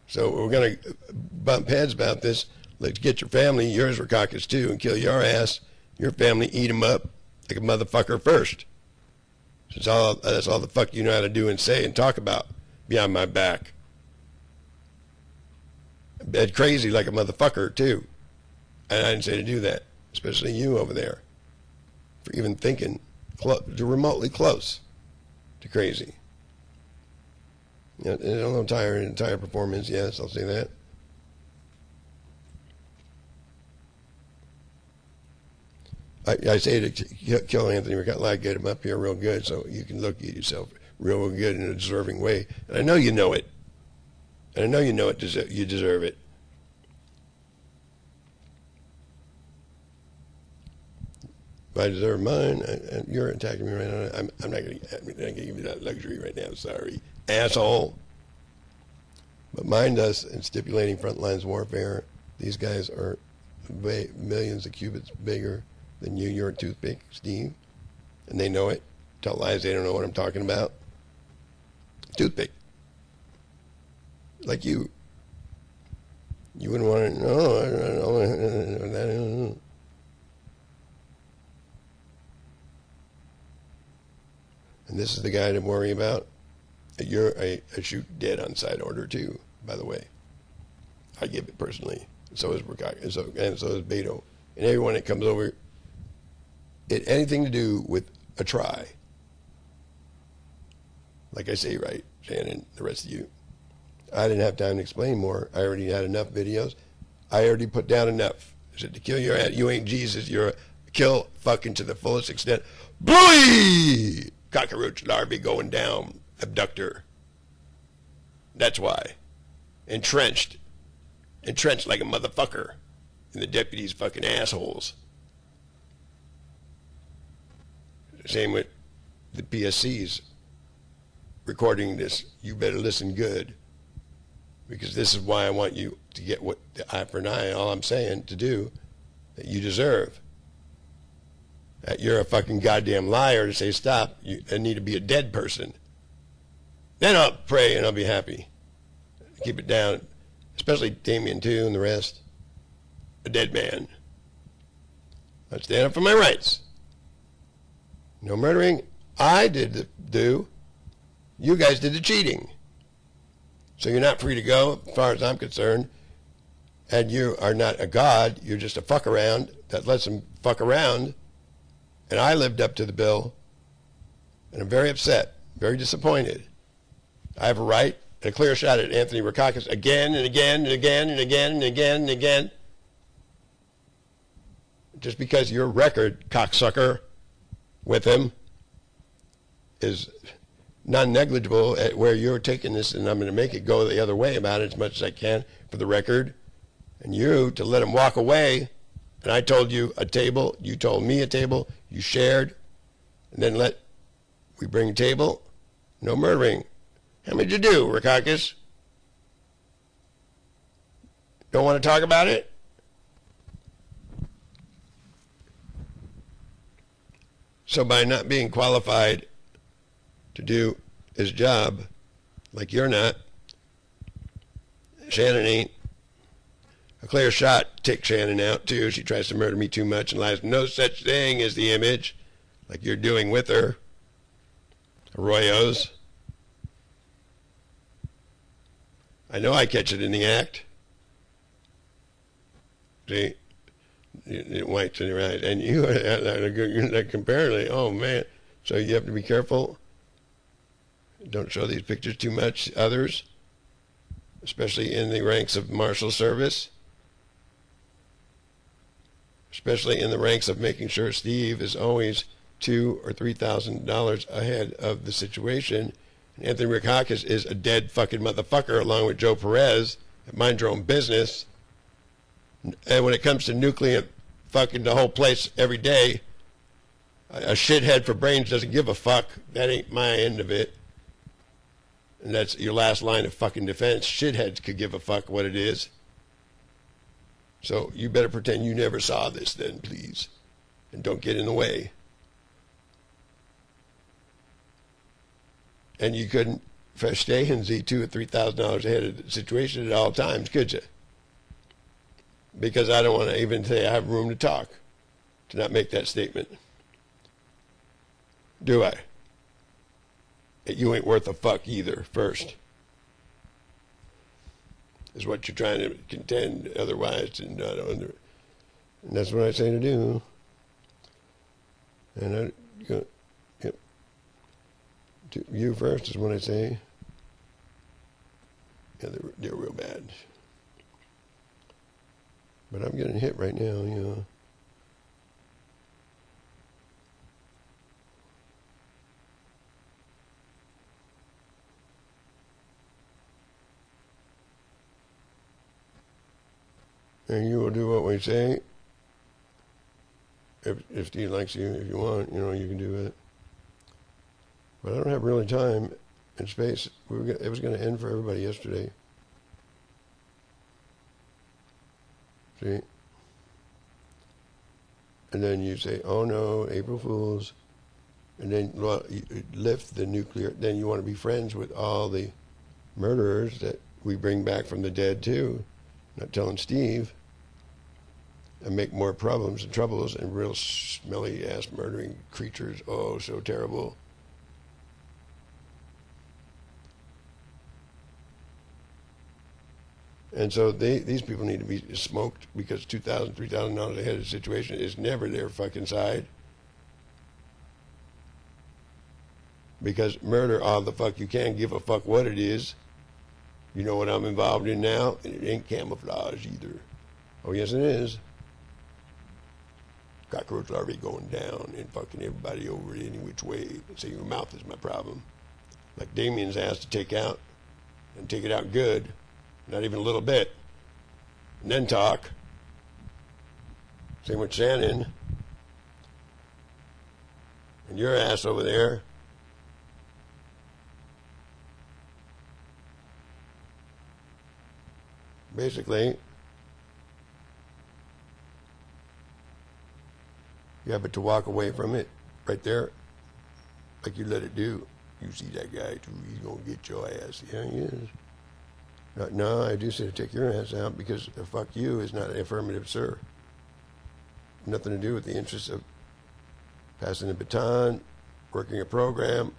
So we're going to bump heads about this. Let's get your family, yours were caucus too, and kill your ass, your family, eat them up like a motherfucker first. That's all the fuck you know how to do and say and talk about behind my back. Bed crazy like a motherfucker too. And I didn't say to do that, especially you over there, for even thinking remotely close to crazy. You know, entire performance, yes, I'll say that. I say to kill Anthony McCutcheon, get him up here real good so you can look at yourself real good in a deserving way. And I know you know it. And I know you know it. You deserve it. If I deserve mine, and you're attacking me right now. I'm not going to give you that luxury right now. Sorry, asshole. But mine does in stipulating front lines warfare. These guys are millions of cubits bigger than you. You're a toothpick, Steve, and they know it. Tell lies, they don't know what I'm talking about. Toothpick. Like you. You wouldn't want to know. I don't know. And this is the guy to worry about. You're a shoot dead on side order too, by the way. I give it personally. So is Rukak, and so is Beto. And everyone that comes over, anything to do with a try. Like I say, right, Shannon, the rest of you. I didn't have time to explain more. I already had enough videos. I already put down enough. I said, to kill your ass, you ain't Jesus. You're a kill fucking to the fullest extent. Bluey! Cockroach larvae going down. Abductor. That's why. Entrenched like a motherfucker. And the deputies fucking assholes. Same with the PSCs recording this. You better listen good. Because this is why I want you to get what, eye for an eye, all I'm saying, to do, that you deserve. That you're a fucking goddamn liar to say stop. I need to be a dead person. Then I'll pray and I'll be happy. Keep it down. Especially Damien too and the rest. A dead man. I stand up for my rights. No murdering. I did the do. You guys did the cheating. So you're not free to go, as far as I'm concerned. And you are not a god. You're just a fuck around that lets them fuck around. And I lived up to the bill. And I'm very upset, very disappointed. I have a right and a clear shot at Anthony Rackakis again and again and again and again and again and again. Just because your record, cocksucker, with him is non-negligible at where you're taking this, and I'm going to make it go the other way about it as much as I can for the record. And you to let him walk away, and I told you a table, you told me a table, you shared, and then we bring a table, no murdering. How many did you do, Rackakis? Don't want to talk about it? So by not being qualified to do his job, like you're not, Shannon ain't a clear shot. Take Shannon out too. She tries to murder me too much and lies. No such thing as the image, like you're doing with her. Arroyos. I know I catch it in the act. See, it whites in your eyes, and you're like apparently. Oh man! So you have to be careful. Don't show these pictures too much to others, especially in the ranks of marshal service. Especially in the ranks of making sure Steve is always $2,000 or $3,000 ahead of the situation. And Anthony Rackakis is a dead fucking motherfucker along with Joe Perez. Mind your own business. And when it comes to nuclear fucking the whole place every day, a shithead for brains doesn't give a fuck. That ain't my end of it. And that's your last line of fucking defense. Shitheads could give a fuck what it is. So you better pretend you never saw this then, please. And don't get in the way. And you couldn't verstehen the $2,000 or $3,000 ahead of the situation at all times, could you? Because I don't want to even say I have room to talk, to not make that statement. Do I? You ain't worth a fuck either, first. Is what you're trying to contend, otherwise, and not under. And that's what I say to do. And yep. To you first is what I say. Yeah, they're real bad. But I'm getting hit right now, you know. And you will do what we say. If Steve likes you, if you want, you know, you can do it. But I don't have really time and space. It was going to end for everybody yesterday. See? And then you say, oh no, April Fools. And then you lift the nuclear. Then you want to be friends with all the murderers that we bring back from the dead too. Not telling Steve. And make more problems and troubles and real smelly ass murdering creatures. Oh, so terrible. And so these people need to be smoked because $2,000, $3,000 ahead of the situation is never their fucking side. Because murder all the fuck you can, give a fuck what it is. You know what I'm involved in now? And it ain't camouflage either. Oh, yes it is. Cockroach larvae going down and fucking everybody over any which way. So your mouth is my problem. Like Damien's asked to take out, and take it out good. Not even a little bit. And then talk. Same with Shannon. And your ass over there. Basically, yeah, but to walk away from it right there, like you let it do. You see that guy too, he's going to get your ass. Yeah, he is. No, I do say to take your ass out because fuck you is not an affirmative, sir. Nothing to do with the interests of passing the baton, working a program.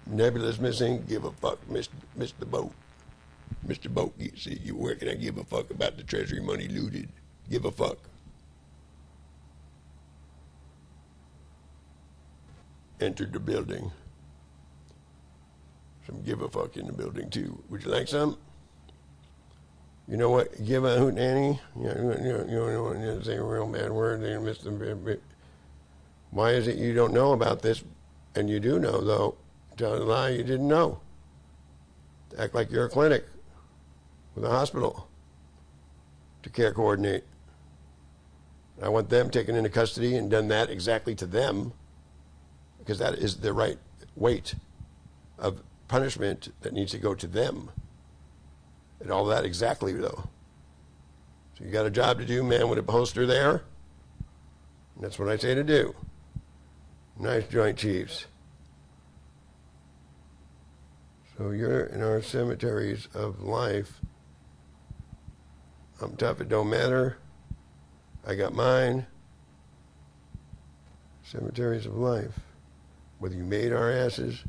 Nebula's missing, give a fuck, Mr. Boat. Mr. Boat, you see, you working, I give a fuck about the treasury money looted. Give a fuck. Entered the building. Some give a fuck in the building too. Would you like some? You know what? Give a hoot nanny. You know, say a real bad word. They miss them. Why is it you don't know about this? And you do know, though. Tell a lie you didn't know. Act like you're a clinic with a hospital to care coordinate. I want them taken into custody and done that exactly to them because that is the right weight of punishment that needs to go to them. And all that exactly, though. So you got a job to do, man, with a holster there. And that's what I say to do. Nice joint, Chiefs. So you're in our cemeteries of life I'm tough, it don't matter. I got mine. Cemeteries of life. Whether you made our asses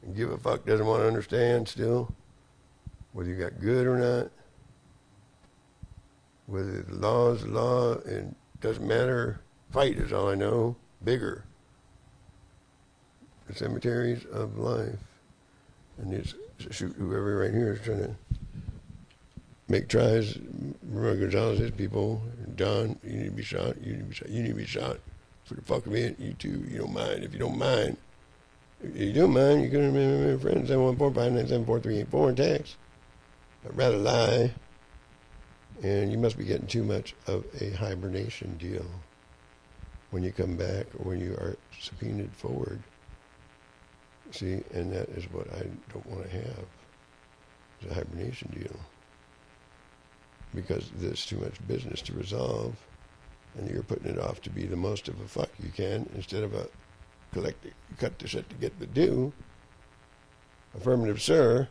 and give a fuck, doesn't want to understand still, whether you got good or not, whether the law is the law and doesn't matter, fight is all I know, bigger. The cemeteries of life. And it's shoot whoever right here is trying to make tries. Remember Gonzalez, his people, Don, you need to be shot, you need to be shot, you need to be shot. For the fuck of it, you too, you don't mind. If you don't mind, you can remember friends, 714-597-4384 in text. I'd rather lie. And you must be getting too much of a hibernation deal when you come back or when you are subpoenaed forward. See, and that is what I don't want to have, is a hibernation deal. Because there's too much business to resolve, and you're putting it off to be the most of a fuck you can, instead of a cut the shit to get the due. Affirmative, sir.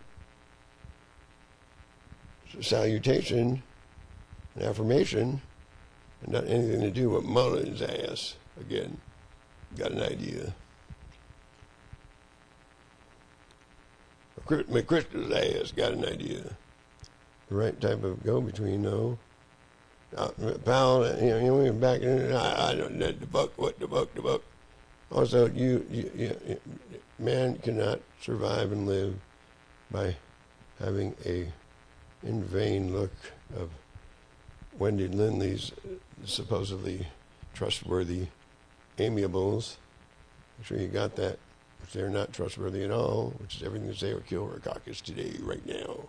Salutation, an affirmation, and not anything to do with Mullen's ass. Again, got an idea. McChrystal's ass, got an idea. The right type of go-between, though. Pal, you back in. I don't know the fuck. What the fuck? Also, man cannot survive and live by having a in vain look of Wendy Lindley's supposedly trustworthy amiables. I'm sure you got that, which they're not trustworthy at all, which is everything to say or kill her caucus today, right now.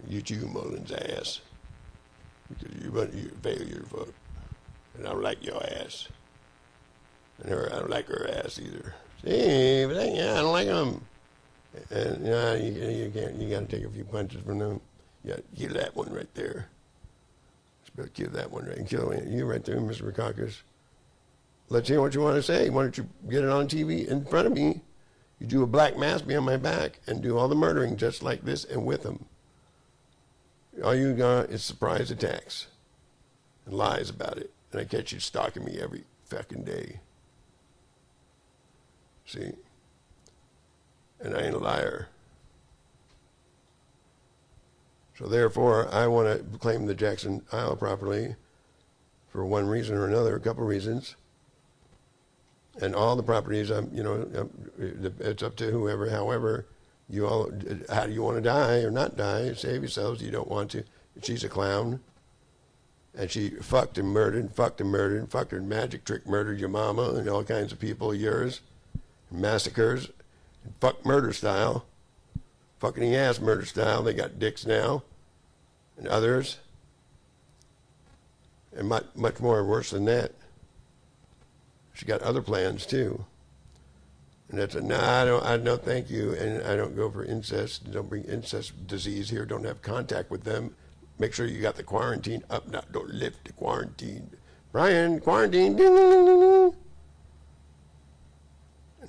You too, Mullins' ass. Because you're a failure, fuck. And I don't like your ass. And her, I don't like her ass either. See, but I don't like them. And you can't. You got to take a few punches from them. You got to kill that one right there. Just better kill that one right. Kill you right there, Mr. Caucus. Let's hear what you want to say. Why don't you get it on TV in front of me? You do a black mask behind my back and do all the murdering just like this and with them. All you got is surprise attacks and lies about it. And I catch you stalking me every fucking day. See? And I ain't a liar. So therefore, I want to claim the Jackson Isle properly for one reason or another, a couple reasons. And all the properties, it's up to whoever, however, how do you want to die or not die? Save yourselves. You don't want to. She's a clown. And she fucked and murdered, and magic trick murdered your mama and all kinds of people, yours, massacres, and fuck murder style, fucking the ass murder style. They got dicks now, and others, and much more worse than that. She got other plans too. And that's I don't thank you, and I don't go for incest. Don't bring incest disease here. Don't have contact with them. Make sure you got the quarantine up. Don't lift the quarantine. Brian, quarantine. And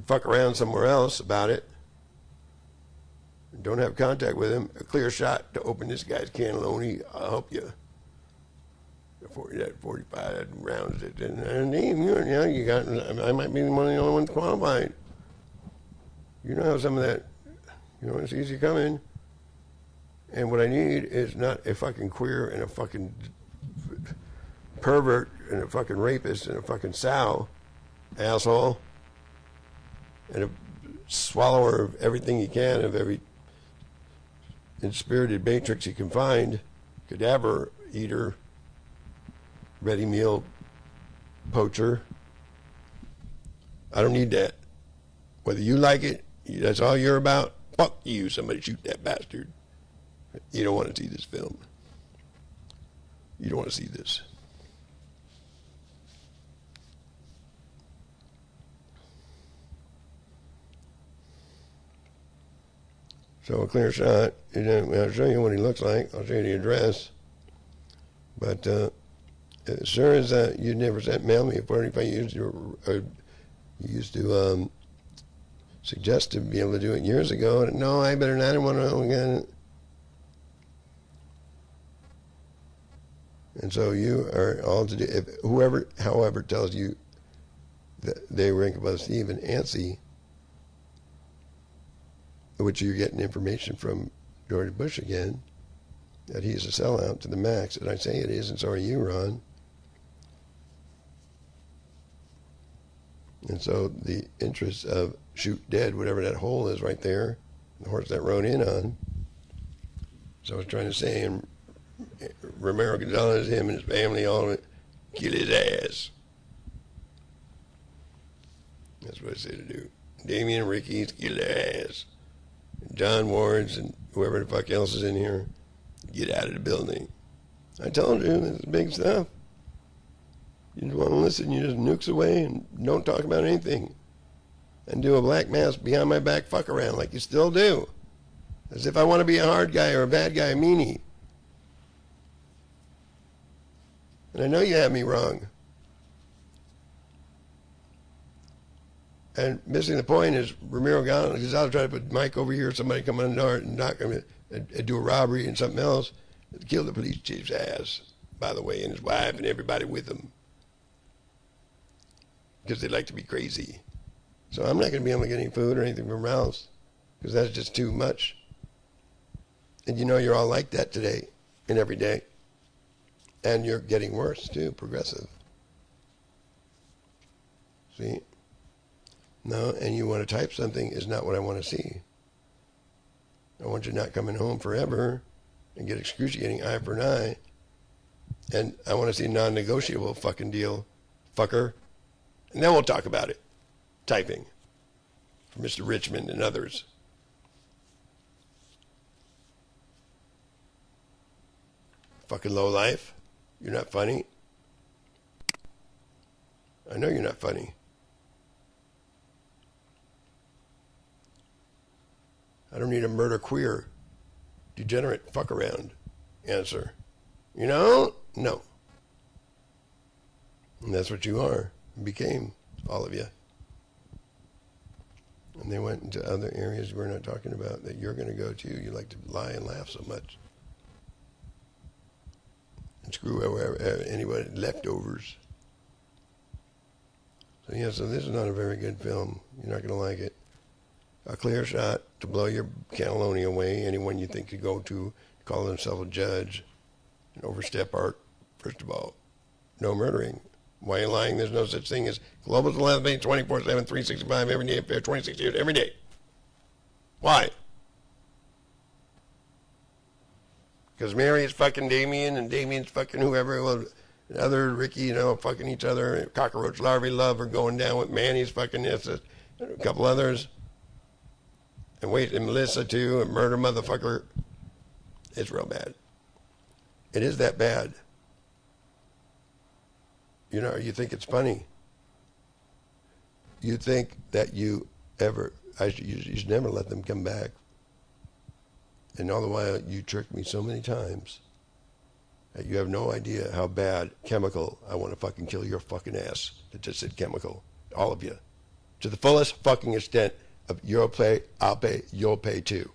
fuck around somewhere else about it. Don't have contact with him. A clear shot to open this guy's cannelloni. I'll help you. That 45 rounds. And you got. I might be one of the only ones qualified. You know how some of that, it's easy coming. And what I need is not a fucking queer and a fucking pervert and a fucking rapist and a fucking sow, asshole, and a swallower of everything he can, of every inspirited matrix he can find, cadaver eater, ready meal poacher. I don't need that. Whether you like it, that's all you're about, fuck you, somebody shoot that bastard. You don't want to see this film. You don't want to see this. So a clear shot, I'll show you what he looks like. I'll show you the address. But as sure as you never sent mail me a 45 years, you used to suggest to be able to do it years ago. No, I better not. I don't want to again. And so you are all to do, if whoever, however, tells you that they rank above Steve and ANSI, which you're getting information from George Bush again, that he's a sellout to the max, and I say it is, and so are you, Ron. And so the interest of shoot dead, whatever that hole is right there, the horse that rode in on. So I was trying to say, and Romero Gonzalez, him and his family, all of it, kill his ass. That's what I say to do. Damien and Ricky's, kill their ass. John Ward's and whoever the fuck else is in here, get out of the building. I told you, this is big stuff. You just want to listen, you just nukes away and don't talk about anything. And do a black mass behind my back fuck around like you still do. As if I want to be a hard guy or a bad guy, a meanie. And I know you have me wrong. And missing the point is Ramiro Gonzalez tried to put Mike over here, somebody come on the door and knock him and do a robbery and something else, kill the police chief's ass, by the way, and his wife and everybody with him. Because they like to be crazy. So I'm not going to be able to get any food or anything from Ralph's because that's just too much. And you know you're all like that today and every day. And you're getting worse too, progressive. See? No, and you want to type something is not what I want to see. I want you not coming home forever and get excruciating eye for an eye. And I want to see a non-negotiable fucking deal, fucker. And then we'll talk about it. Typing. For Mr. Richmond and others. Fucking low life. You're not funny. I know you're not funny. I don't need a murder queer, degenerate fuck around answer. You know? No. And that's what you are. Became, all of you. And they went into other areas we're not talking about that you're going to go to. You like to lie and laugh so much. And screw anybody, leftovers. So yeah, so this is not a very good film. You're not going to like it. A clear shot to blow your cannelloni away. Anyone you think could go to call themselves a judge and overstep art. First of all, no murdering. Why are you lying? There's no such thing as Global's 11, 24/7, 365 every day, 26 years every day. Why? Because Mary is fucking Damien and Damien's fucking whoever, well, other Ricky, you know, fucking each other. Cockroach larvae love are going down with Manny's fucking this, a couple others. And wait, and Melissa too, and murder motherfucker. It's real bad. It is that bad. You know, you think it's funny. You think that you should never let them come back. And all the while, you tricked me so many times that you have no idea how bad chemical, I want to fucking kill your fucking ass. That just said chemical. All of you. To the fullest fucking extent of you'll pay, I'll pay, you'll pay too.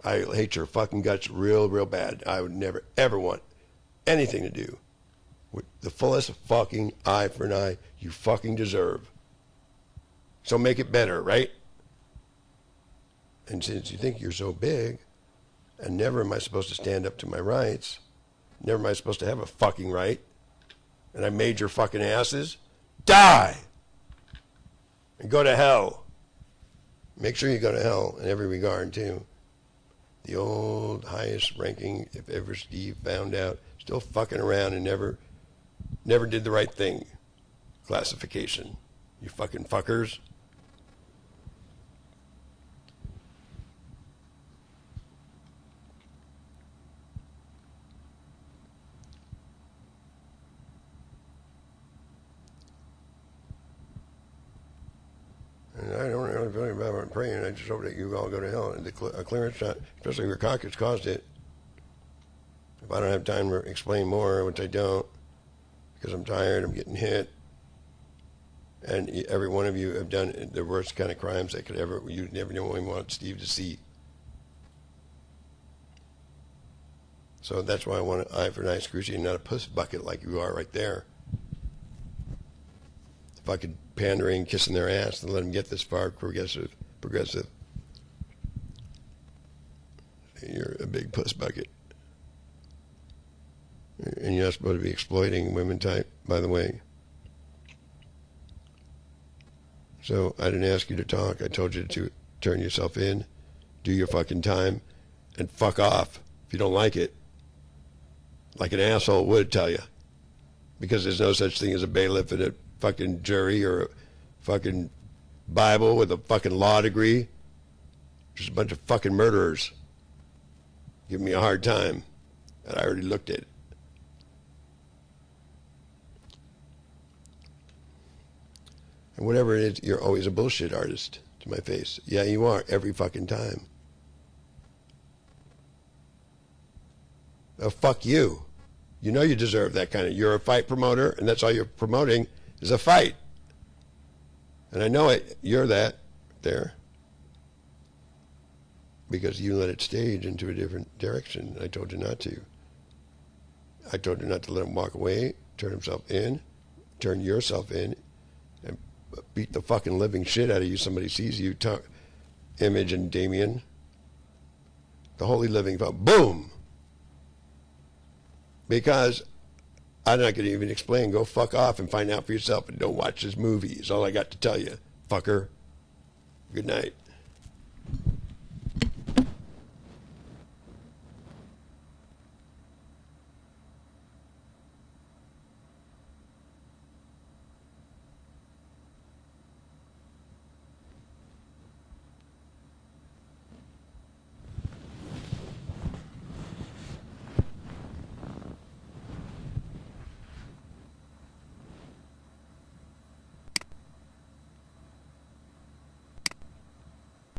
I hate your fucking guts real, real bad. I would never, ever want anything to do with the fullest fucking eye for an eye you fucking deserve. So make it better, right? And since you think you're so big, and never am I supposed to stand up to my rights, never am I supposed to have a fucking right, and I made your fucking asses, die! And go to hell. Make sure you go to hell in every regard, too. The old highest ranking, if ever Steve found out, still fucking around and never did the right thing. Classification. You fucking fuckers. And I don't really feel about praying. I just hope that you all go to hell. And a clearance shot, especially if your caucus caused it. If I don't have time to explain more, which I don't, because I'm tired, I'm getting hit. And every one of you have done the worst kind of crimes that could ever, you never want Steve to see. So that's why I want an eye for an eye, excruciating, not a puss bucket like you are right there. Fucking pandering, kissing their ass, and let them get this far, progressive. You're a big puss bucket. And you're not supposed to be exploiting women type, by the way. So I didn't ask you to talk. I told you to turn yourself in, do your fucking time, and fuck off if you don't like it. Like an asshole would tell you. Because there's no such thing as a bailiff in a fucking jury or a fucking Bible with a fucking law degree. Just a bunch of fucking murderers giving me a hard time. And I already looked at it. And whatever it is, you're always a bullshit artist to my face. Yeah, you are, every fucking time. Oh, fuck you. You know you deserve that kind of... You're a fight promoter, and that's all you're promoting is a fight. And I know it. You're that there. Because you let it stage into a different direction. I told you not to. I told you not to let him walk away, turn himself in, turn yourself in, and beat the fucking living shit out of you. Somebody sees you, Image and Damien. The holy living... Boom! Because I'm not going to even explain. Go fuck off and find out for yourself and don't watch this movie is all I got to tell you, fucker. Good night.